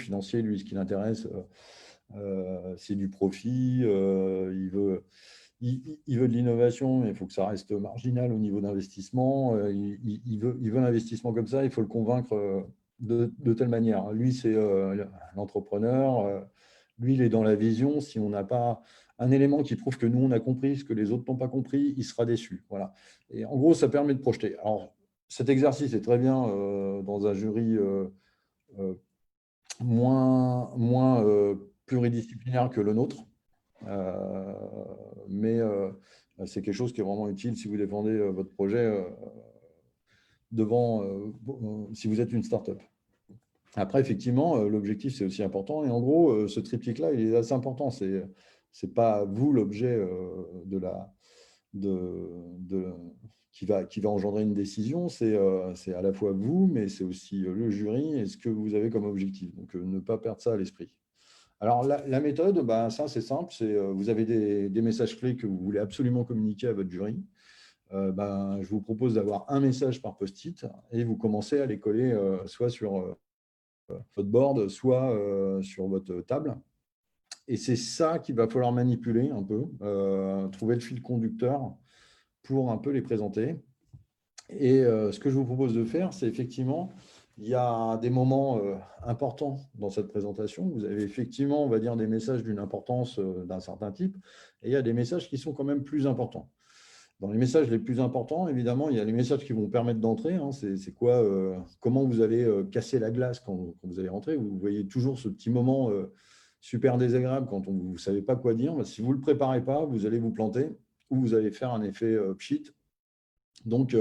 lui, ce qui l'intéresse, c'est du profit, il veut de l'innovation, mais il faut que ça reste marginal au niveau d'investissement, il veut l'investissement comme ça, il faut le convaincre de telle manière. Lui, c'est l'entrepreneur. Lui, il est dans la vision. Si on n'a pas un élément qui prouve que nous, on a compris ce que les autres n'ont pas compris, il sera déçu. Voilà. Et en gros, ça permet de projeter. Alors, cet exercice est très bien dans un jury euh, moins pluridisciplinaire que le nôtre. Mais c'est quelque chose qui est vraiment utile si vous défendez votre projet devant, si vous êtes une start-up. Après, effectivement, l'objectif, c'est aussi important. Et en gros, ce triptyque-là, il est assez important. C'est pas vous l'objet de, qui va engendrer une décision. C'est à la fois vous, mais c'est aussi le jury et ce que vous avez comme objectif. Donc, ne pas perdre ça à l'esprit. Alors, la méthode, ben, ça, c'est simple. Vous avez des messages clés que vous voulez absolument communiquer à votre jury. Ben, je vous propose d'avoir un message par post-it et vous commencez à les coller soit sur votre board, soit sur votre table. Et c'est ça qu'il va falloir manipuler un peu, trouver le fil conducteur pour un peu les présenter. Et ce que je vous propose de faire, c'est effectivement, il y a des moments importants dans cette présentation. Vous avez effectivement, on va dire, des messages d'une importance d'un certain type, et il y a des messages qui sont quand même plus importants. Dans les messages les plus importants, évidemment, il y a les messages qui vont permettre d'entrer. Hein. C'est quoi, comment vous allez casser la glace quand vous allez rentrer. Vous voyez toujours ce petit moment super désagréable quand vous ne savez pas quoi dire. Si vous ne le préparez pas, vous allez vous planter ou vous allez faire un effet pchit. Donc,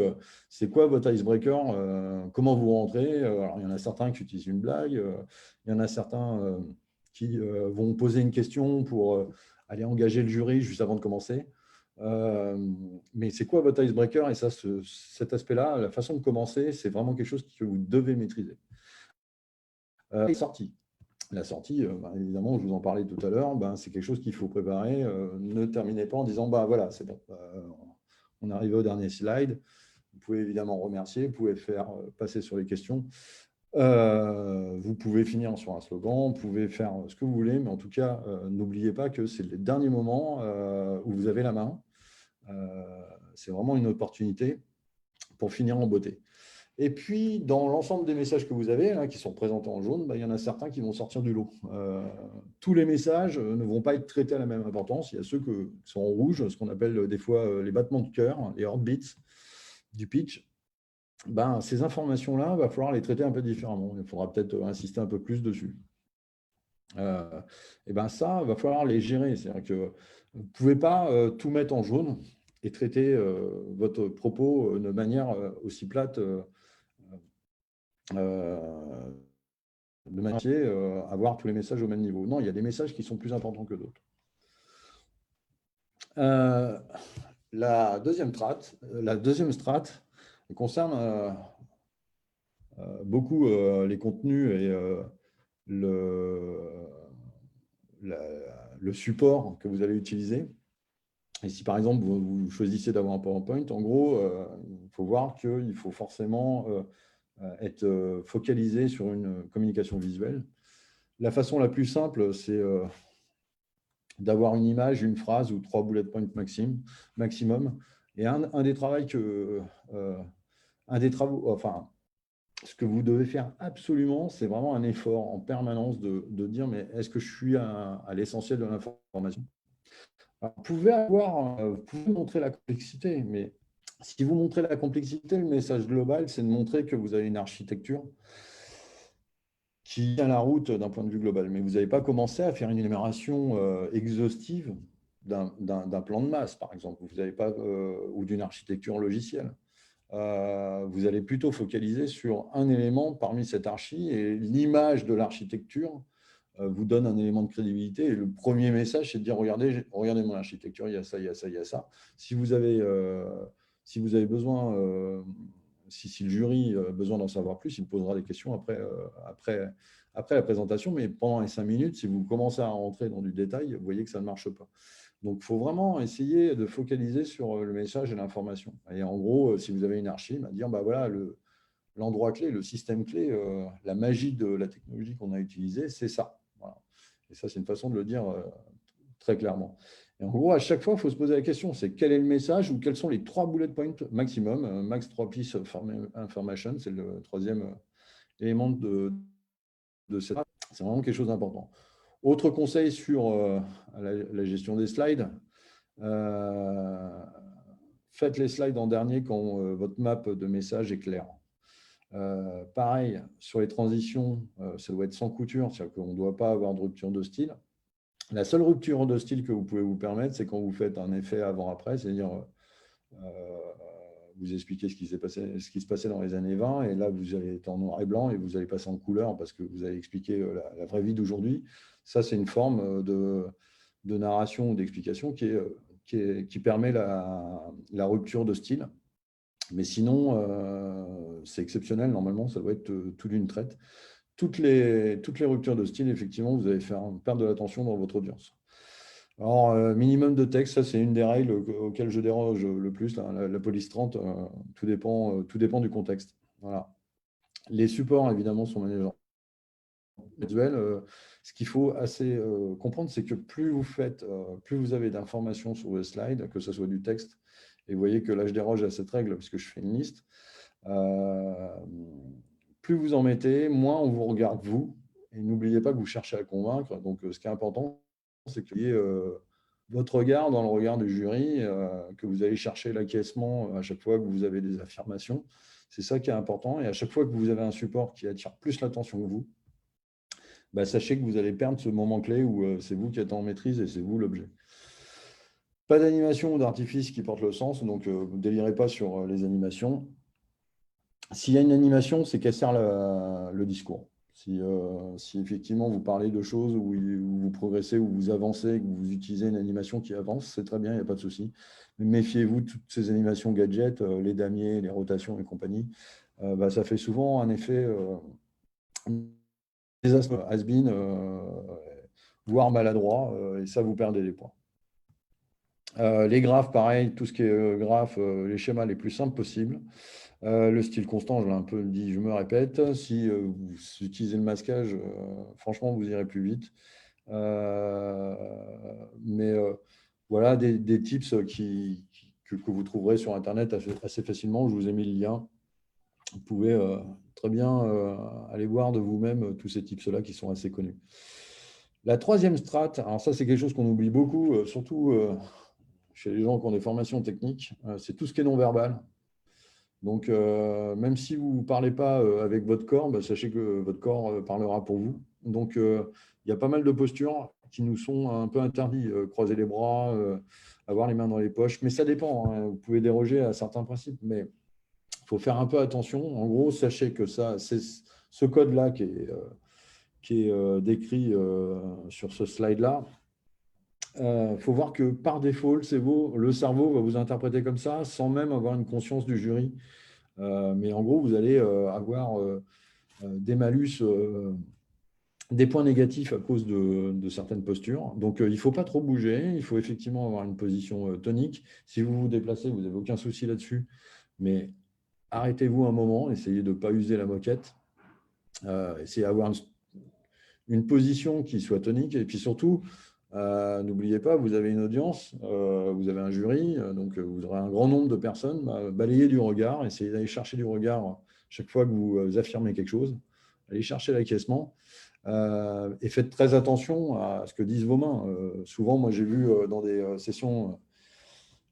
c'est quoi votre icebreaker? Comment vous rentrez? Alors, il y en a certains qui utilisent une blague. Il y en a certains qui vont poser une question pour aller engager le jury juste avant de commencer. Mais c'est quoi votre icebreaker? Et ça, cet aspect-là, la façon de commencer, c'est vraiment quelque chose que vous devez maîtriser. La sortie. La sortie, évidemment, je vous en parlais tout à l'heure, c'est quelque chose qu'il faut préparer. Ne terminez pas en disant, voilà, c'est bon, on arrive au dernier slide. Vous pouvez évidemment remercier, vous pouvez faire passer sur les questions. Vous pouvez finir sur un slogan, vous pouvez faire ce que vous voulez, mais en tout cas, n'oubliez pas que c'est les derniers moments où vous avez la main. C'est vraiment une opportunité pour finir en beauté. Et puis, dans l'ensemble des messages que vous avez, là, qui sont présentés en jaune, il y en a certains qui vont sortir du lot. Tous les messages ne vont pas être traités à la même importance. Il y a ceux qui sont en rouge, ce qu'on appelle des fois les battements de cœur, les heartbeats du pitch. Ces informations-là, il va falloir les traiter un peu différemment. Il faudra peut-être insister un peu plus dessus. Et ça, il va falloir les gérer. C'est-à-dire que vous ne pouvez pas tout mettre en jaune et traiter votre propos de manière aussi plate, de manière avoir tous les messages au même niveau. Non, il y a des messages qui sont plus importants que d'autres. La deuxième strate concerne beaucoup les contenus et le support que vous allez utiliser. Et si par exemple vous choisissez d'avoir un PowerPoint, en gros, il faut voir qu'il faut forcément être focalisé sur une communication visuelle. La façon la plus simple, c'est d'avoir une image, une phrase ou 3 bullet points maximum. Et un des travaux, enfin, ce que vous devez faire absolument, c'est vraiment un effort en permanence de dire, mais est-ce que je suis à l'essentiel de l'information? Vous pouvez montrer la complexité, mais si vous montrez la complexité, le message global, c'est de montrer que vous avez une architecture qui tient la route d'un point de vue global. Mais vous n'avez pas commencé à faire une énumération exhaustive d'un plan de masse, par exemple, vous n'avez pas, ou d'une architecture logicielle. Vous allez plutôt focaliser sur un élément parmi cette archi et l'image de l'architecture vous donne un élément de crédibilité. Et le premier message, c'est de dire, regardez mon architecture, il y a ça, il y a ça, il y a ça. Si vous avez besoin, si le jury a besoin d'en savoir plus, il posera des questions après la présentation. Mais pendant les 5 minutes, si vous commencez à rentrer dans du détail, vous voyez que ça ne marche pas. Donc, il faut vraiment essayer de focaliser sur le message et l'information. Et en gros, si vous avez une archi, dire, voilà, l'endroit clé, le système clé, la magie de la technologie qu'on a utilisée, c'est ça. Voilà. Et ça, c'est une façon de le dire très clairement. Et en gros, à chaque fois, il faut se poser la question, c'est quel est le message ou quels sont les 3 bullet points maximum, max 3 pieces of information, c'est le troisième élément de cette. C'est vraiment quelque chose d'important. Autre conseil sur la gestion des slides. Faites les slides en dernier quand votre map de message est claire. Pareil, sur les transitions, ça doit être sans couture, c'est-à-dire qu'on ne doit pas avoir de rupture de style. La seule rupture de style que vous pouvez vous permettre, c'est quand vous faites un effet avant-après, c'est-à-dire vous expliquez ce qui se passait dans les années 20, et là, vous allez être en noir et blanc, et vous allez passer en couleur parce que vous allez expliquer la vraie vie d'aujourd'hui. Ça, c'est une forme de narration ou d'explication qui permet la rupture de style. Mais sinon, c'est exceptionnel. Normalement, ça doit être tout d'une traite. Toutes les ruptures de style, effectivement, vous allez faire perdre de l'attention dans votre audience. Alors, minimum de texte, ça, c'est une des règles auxquelles je déroge le plus. La police 30, tout dépend du contexte. Voilà. Les supports, évidemment, sont managés visuel. Ce qu'il faut assez comprendre, c'est que plus vous avez d'informations sur vos slides, que ce soit du texte, et vous voyez que là, je déroge à cette règle parce que je fais une liste, plus vous en mettez, moins on vous regarde vous. Et n'oubliez pas que vous cherchez à convaincre. Donc, ce qui est important, c'est qu'il y ait votre regard dans le regard du jury, que vous allez chercher l'acquiescement à chaque fois que vous avez des affirmations. C'est ça qui est important. Et à chaque fois que vous avez un support qui attire plus l'attention que vous, sachez que vous allez perdre ce moment clé où c'est vous qui êtes en maîtrise et c'est vous l'objet. Pas d'animation ou d'artifice qui porte le sens, donc ne délirez pas sur les animations. S'il y a une animation, c'est qu'elle sert le discours. Si effectivement vous parlez de choses où vous progressez, où vous avancez, que vous utilisez une animation qui avance, c'est très bien, il n'y a pas de souci. Mais méfiez-vous de toutes ces animations gadgets, les damiers, les rotations et compagnie. Ça fait souvent un effet has-been, voire maladroit, et ça, vous perdez des points. Les graphes, pareil, tout ce qui est graphe, les schémas les plus simples possibles. Le style constant, je l'ai un peu dit, je me répète. Si vous utilisez le masquage, franchement, vous irez plus vite. Mais voilà des tips que vous trouverez sur Internet assez facilement. Je vous ai mis le lien. Vous pouvez très bien aller voir de vous-même tous ces tips-là qui sont assez connus. La troisième strate, alors ça, c'est quelque chose qu'on oublie beaucoup, surtout chez les gens qui ont des formations techniques, c'est tout ce qui est non-verbal. Donc, même si vous ne parlez pas avec votre corps, sachez que votre corps parlera pour vous. Donc, il y a pas mal de postures qui nous sont un peu interdites. Croiser les bras, avoir les mains dans les poches. Mais ça dépend, hein. Vous pouvez déroger à certains principes, mais il faut faire un peu attention. En gros, sachez que c'est ce code-là qui est décrit sur ce slide-là. Il faut voir que par défaut, le cerveau va vous interpréter comme ça sans même avoir une conscience du jury. Mais en gros, vous allez avoir des malus, des points négatifs à cause de certaines postures. Donc, il ne faut pas trop bouger. Il faut effectivement avoir une position tonique. Si vous vous déplacez, vous n'avez aucun souci là-dessus. Mais arrêtez-vous un moment. Essayez de ne pas user la moquette. Essayez d'avoir une position qui soit tonique. Et puis surtout, n'oubliez pas, vous avez une audience, vous avez un jury, donc vous aurez un grand nombre de personnes. Balayez du regard, essayez d'aller chercher du regard chaque fois que vous affirmez quelque chose. Allez chercher l'acquiescement et faites très attention à ce que disent vos mains. Souvent, moi, j'ai vu dans des sessions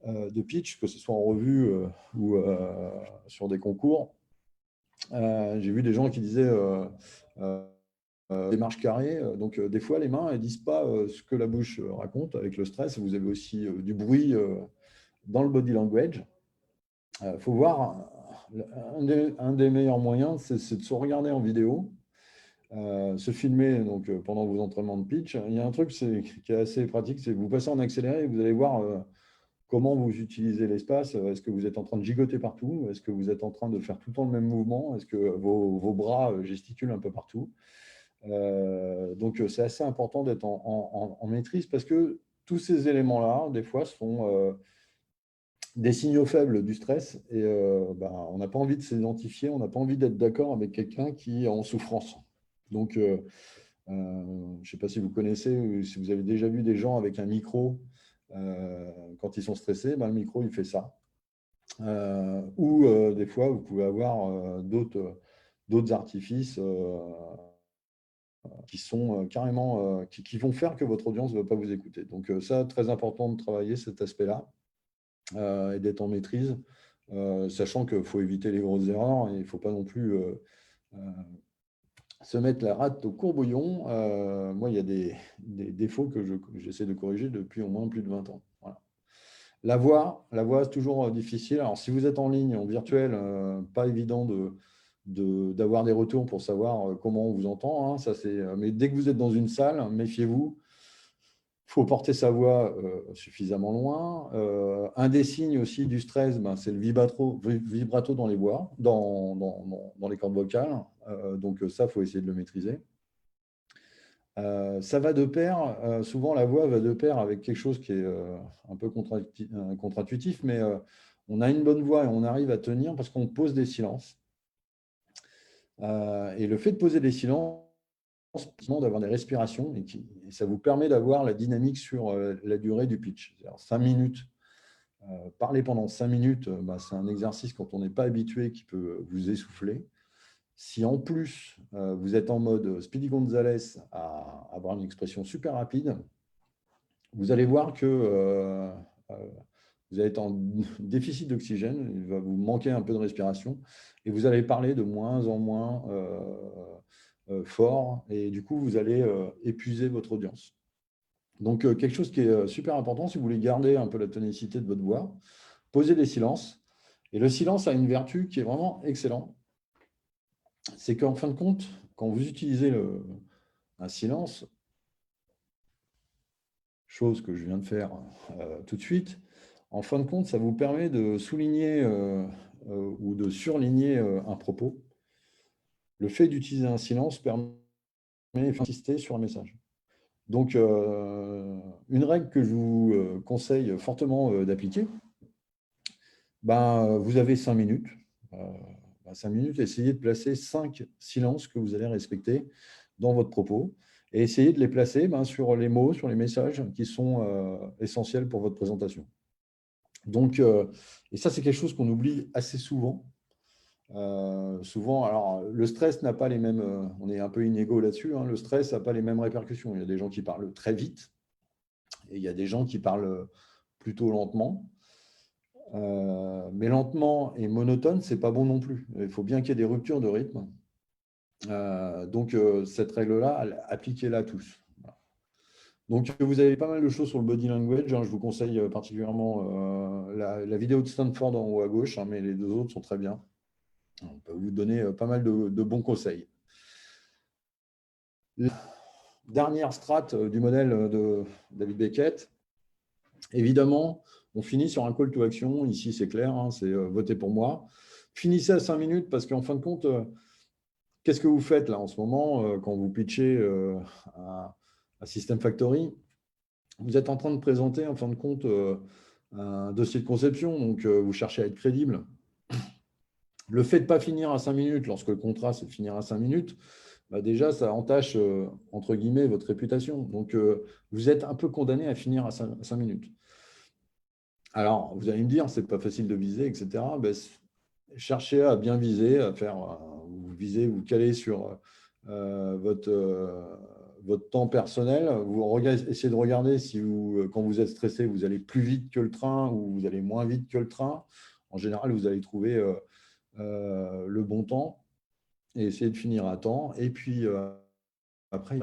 de pitch, que ce soit en revue ou sur des concours, j'ai vu des gens qui disaient des marches carrées. Donc, des fois, les mains, elles ne disent pas ce que la bouche raconte. Avec le stress, vous avez aussi du bruit dans le body language. Il faut voir, un des meilleurs moyens, c'est de se regarder en vidéo, se filmer donc, pendant vos entraînements de pitch. Il y a un truc qui est assez pratique, c'est que vous passez en accéléré et vous allez voir comment vous utilisez l'espace. Est-ce que vous êtes en train de gigoter partout? Est-ce que vous êtes en train de faire tout le temps le même mouvement? Est-ce que vos bras gesticulent un peu partout? Donc, c'est assez important d'être en maîtrise parce que tous ces éléments-là, des fois, sont des signaux faibles du stress et on n'a pas envie de s'identifier, on n'a pas envie d'être d'accord avec quelqu'un qui est en souffrance. Donc, je ne sais pas si vous connaissez ou si vous avez déjà vu des gens avec un micro quand ils sont stressés, le micro, il fait ça. Ou des fois, vous pouvez avoir d'autres d'autres artifices qui sont carrément, qui vont faire que votre audience ne va pas vous écouter. Donc ça, très important de travailler cet aspect-là et d'être en maîtrise, sachant qu'il faut éviter les grosses erreurs et il ne faut pas non plus se mettre la rate au courbouillon. Moi, il y a des défauts que j'essaie de corriger depuis au moins plus de 20 ans. Voilà. La voix, c'est toujours difficile. Alors, si vous êtes en ligne, en virtuel, pas évident d'avoir des retours pour savoir comment on vous entend. Hein. Mais dès que vous êtes dans une salle, méfiez-vous. Il faut porter sa voix suffisamment loin. Un des signes aussi du stress, ben, c'est le vibrato dans les voix, dans les cordes vocales. Donc ça, il faut essayer de le maîtriser. Ça va de pair, souvent la voix va de pair avec quelque chose qui est un peu contre-intuitif, mais on a une bonne voix et on arrive à tenir parce qu'on pose des silences. Et le fait de poser des silences, d'avoir des respirations, et ça vous permet d'avoir la dynamique sur la durée du pitch. 5 minutes, parler pendant 5 minutes, bah, c'est un exercice quand on n'est pas habitué qui peut vous essouffler. Si en plus, vous êtes en mode Speedy Gonzalez à avoir une expression super rapide, vous allez voir que vous allez être en déficit d'oxygène, il va vous manquer un peu de respiration, et vous allez parler de moins en moins fort, et du coup, vous allez épuiser votre audience. Donc, quelque chose qui est super important, si vous voulez garder un peu la tonicité de votre voix, posez des silences. Et le silence a une vertu qui est vraiment excellente. C'est qu'en fin de compte, quand vous utilisez un silence, chose que je viens de faire tout de suite, en fin de compte, ça vous permet de souligner ou de surligner un propos. Le fait d'utiliser un silence permet d'insister sur un message. Donc, une règle que je vous conseille fortement d'appliquer, ben, vous avez 5 minutes. 5 minutes, essayez de placer 5 silences que vous allez respecter dans votre propos et essayez de les placer sur les mots, sur les messages qui sont essentiels pour votre présentation. Donc, et ça, c'est quelque chose qu'on oublie assez souvent. Souvent, alors, le stress n'a pas les mêmes, on est un peu inégaux là-dessus, hein, le stress n'a pas les mêmes répercussions. Il y a des gens qui parlent très vite et il y a des gens qui parlent plutôt lentement. Mais lentement et monotone, ce n'est pas bon non plus. Il faut bien qu'il y ait des ruptures de rythme. Donc, cette règle-là, appliquez-la tous. Voilà. Donc, vous avez pas mal de choses sur le body language. Hein, je vous conseille particulièrement la vidéo de Stanford en haut à gauche, hein, mais les deux autres sont très bien. On peut vous donner pas mal de bons conseils. La dernière strate du modèle de David Beckett, évidemment, on finit sur un call to action. Ici, c'est clair, hein, c'est voter pour moi. Finissez à 5 minutes parce qu'en fin de compte, qu'est-ce que vous faites là en ce moment quand vous pitchez à System Factory? Vous êtes en train de présenter, en fin de compte, un dossier de conception, donc vous cherchez à être crédible. Le fait de ne pas finir à 5 minutes, lorsque le contrat, c'est de finir à 5 minutes, bah déjà, ça entache, entre guillemets, votre réputation. Donc, vous êtes un peu condamné à finir à 5 minutes. Alors, vous allez me dire, c'est pas facile de viser, etc. Ben, cherchez à bien viser, à faire, vous visez, vous calez sur votre temps personnel. Essayez de regarder si quand vous êtes stressé, vous allez plus vite que le train ou vous allez moins vite que le train. En général, vous allez trouver le bon temps et essayer de finir à temps. Et puis, après,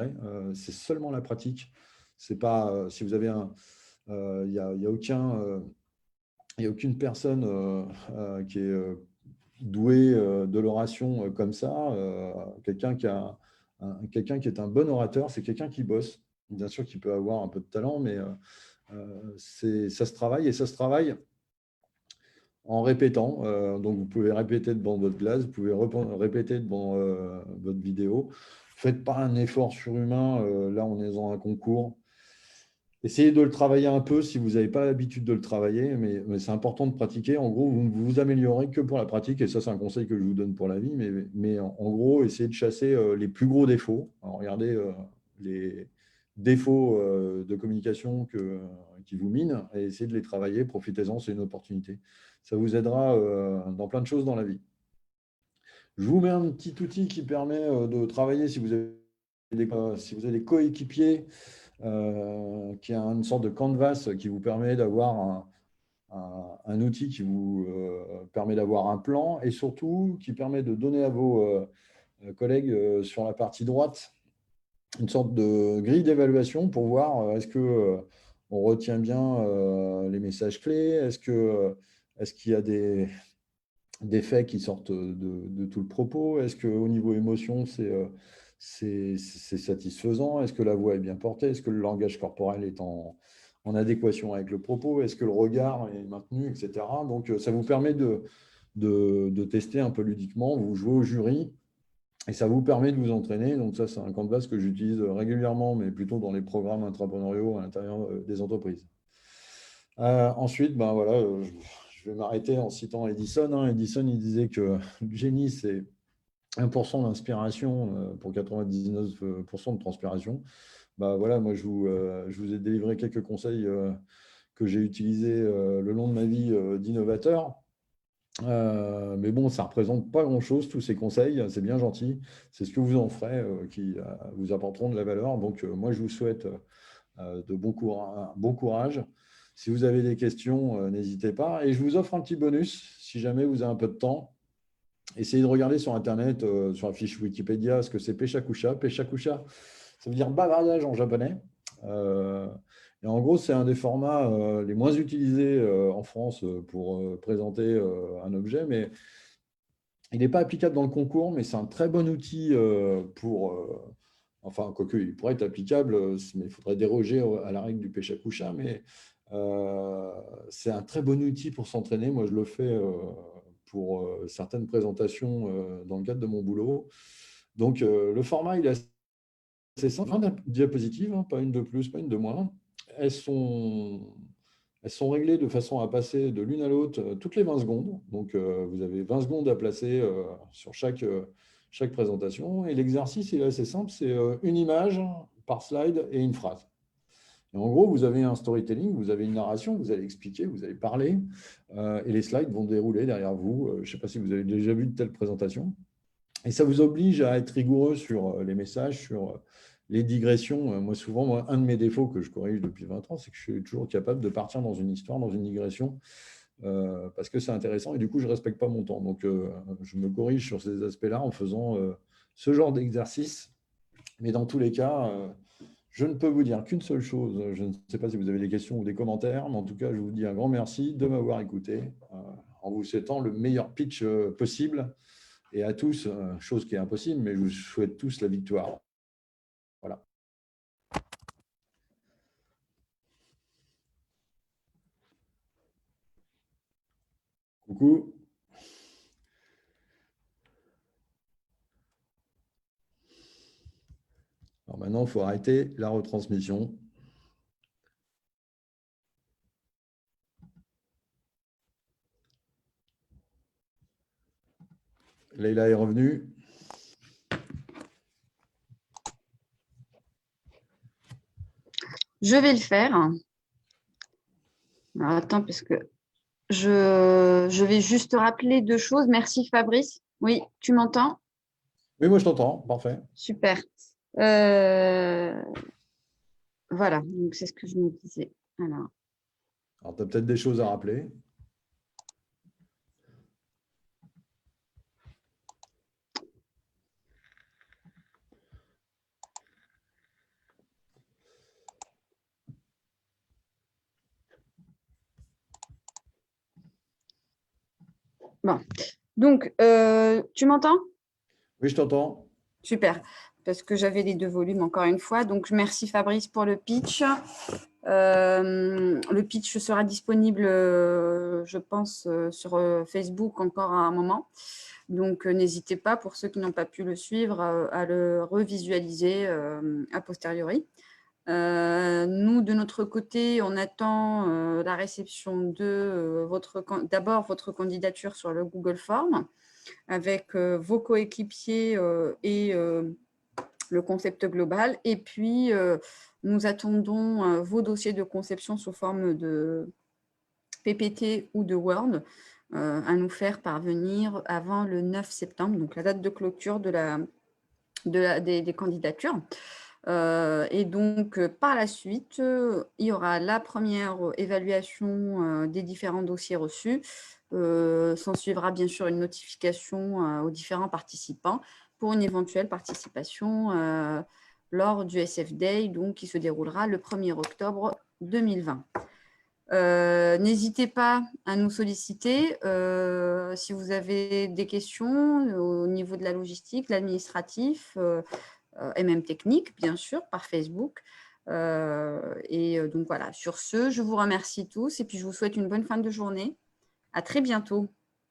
c'est seulement la pratique. C'est pas, si vous avez il n'y a aucune personne qui est douée de l'oration comme ça. Quelqu'un qui est un bon orateur, c'est quelqu'un qui bosse. Bien sûr qu'il peut avoir un peu de talent, mais ça se travaille et ça se travaille en répétant. Donc, vous pouvez répéter devant votre glace, vous pouvez répéter devant votre vidéo. Faites pas un effort surhumain. Là, on est dans un concours. Essayez de le travailler un peu si vous n'avez pas l'habitude de le travailler, mais c'est important de pratiquer. En gros, vous ne vous améliorez que pour la pratique, et ça, c'est un conseil que je vous donne pour la vie, mais en gros, essayez de chasser les plus gros défauts. Alors, regardez les défauts de communication qui vous minent et essayez de les travailler. Profitez-en, c'est une opportunité. Ça vous aidera dans plein de choses dans la vie. Je vous mets un petit outil qui permet de travailler si vous avez des coéquipiers, qui a une sorte de canvas qui vous permet d'avoir un outil qui vous permet d'avoir un plan et surtout qui permet de donner à vos collègues sur la partie droite une sorte de grille d'évaluation pour voir est-ce que on retient bien les messages clés, est-ce qu'il y a des faits qui sortent de tout le propos, est-ce qu'au niveau émotion, c'est satisfaisant, est-ce que la voix est bien portée, est-ce que le langage corporel est en adéquation avec le propos, est-ce que le regard est maintenu, etc. Donc, ça vous permet de tester un peu ludiquement, vous jouez au jury et ça vous permet de vous entraîner. Donc ça, c'est un canvas que j'utilise régulièrement, mais plutôt dans les programmes intrapreneuriaux à l'intérieur des entreprises. Ensuite, ben voilà, je vais m'arrêter en citant Edison. Edison, il disait que le génie, c'est 1% d'inspiration pour 99% de transpiration. Ben voilà, moi, je vous ai délivré quelques conseils que j'ai utilisés le long de ma vie d'innovateur. Mais bon, ça ne représente pas grand-chose, tous ces conseils, c'est bien gentil. C'est ce que vous en ferez qui vous apporteront de la valeur. Donc, moi, je vous souhaite de bon courage. Si vous avez des questions, n'hésitez pas. Et je vous offre un petit bonus, si jamais vous avez un peu de temps. Essayez de regarder sur Internet, sur la fiche Wikipédia, ce que c'est Pechakusha. Pechakusha, ça veut dire bavardage en japonais. Et en gros, c'est un des formats les moins utilisés en France pour présenter un objet, mais il n'est pas applicable dans le concours, mais c'est un très bon outil enfin, quoique, il pourrait être applicable, mais il faudrait déroger à la règle du Pechakusha, mais c'est un très bon outil pour s'entraîner. Moi, je le fais pour certaines présentations dans le cadre de mon boulot. Donc, le format, il est assez simple. 20 diapositives, hein, pas une de plus, pas une de moins. Elles sont réglées de façon à passer de l'une à l'autre toutes les 20 secondes. Donc, vous avez 20 secondes à placer sur chaque présentation. Et l'exercice, il est assez simple. C'est une image par slide et une phrase. Et en gros, vous avez un storytelling, vous avez une narration, vous allez expliquer, vous allez parler, et les slides vont dérouler derrière vous. Je ne sais pas si vous avez déjà vu de telles présentations. Et ça vous oblige à être rigoureux sur les messages, sur les digressions. Moi, souvent, un de mes défauts que je corrige depuis 20 ans, c'est que je suis toujours capable de partir dans une histoire, dans une digression, parce que c'est intéressant et du coup, je ne respecte pas mon temps. Donc, je me corrige sur ces aspects-là en faisant ce genre d'exercice. Mais dans tous les cas, je ne peux vous dire qu'une seule chose. Je ne sais pas si vous avez des questions ou des commentaires, mais en tout cas, je vous dis un grand merci de m'avoir écouté en vous souhaitant le meilleur pitch possible. Et à tous, chose qui est impossible, mais je vous souhaite tous la victoire. Voilà. Coucou. Alors maintenant, il faut arrêter la retransmission. Leïla est revenue. Je vais le faire. Alors, attends, parce que je vais juste rappeler deux choses. Merci Fabrice. Oui, tu m'entends? Oui, moi je t'entends. Parfait. Super. Voilà, donc c'est ce que je me disais. Alors, Alors, tu as peut-être des choses à rappeler. bon. Donc, tu m'entends? Oui, je t'entends. Super, parce que j'avais les deux volumes encore une fois. Donc, merci Fabrice pour le pitch. Le pitch sera disponible, je pense, sur Facebook encore à un moment. Donc, n'hésitez pas, pour ceux qui n'ont pas pu le suivre, à le revisualiser a posteriori. Nous, de notre côté, on attend la réception de d'abord votre candidature sur le Google Form avec vos coéquipiers et le concept global. Et puis, nous attendons vos dossiers de conception sous forme de PPT ou de Word à nous faire parvenir avant le 9 septembre, donc la date de clôture des candidatures. Et donc, par la suite, il y aura la première évaluation des différents dossiers reçus. S'en suivra bien sûr une notification aux différents participants pour une éventuelle participation lors du SF Day, donc, qui se déroulera le 1er octobre 2020. N'hésitez pas à nous solliciter si vous avez des questions au niveau de la logistique, l'administratif et même technique, bien sûr, par Facebook. Donc voilà, sur ce, je vous remercie tous et puis je vous souhaite une bonne fin de journée. À très bientôt.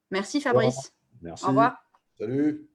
Merci Voilà. Fabrice. Au Merci. revoir. Salut.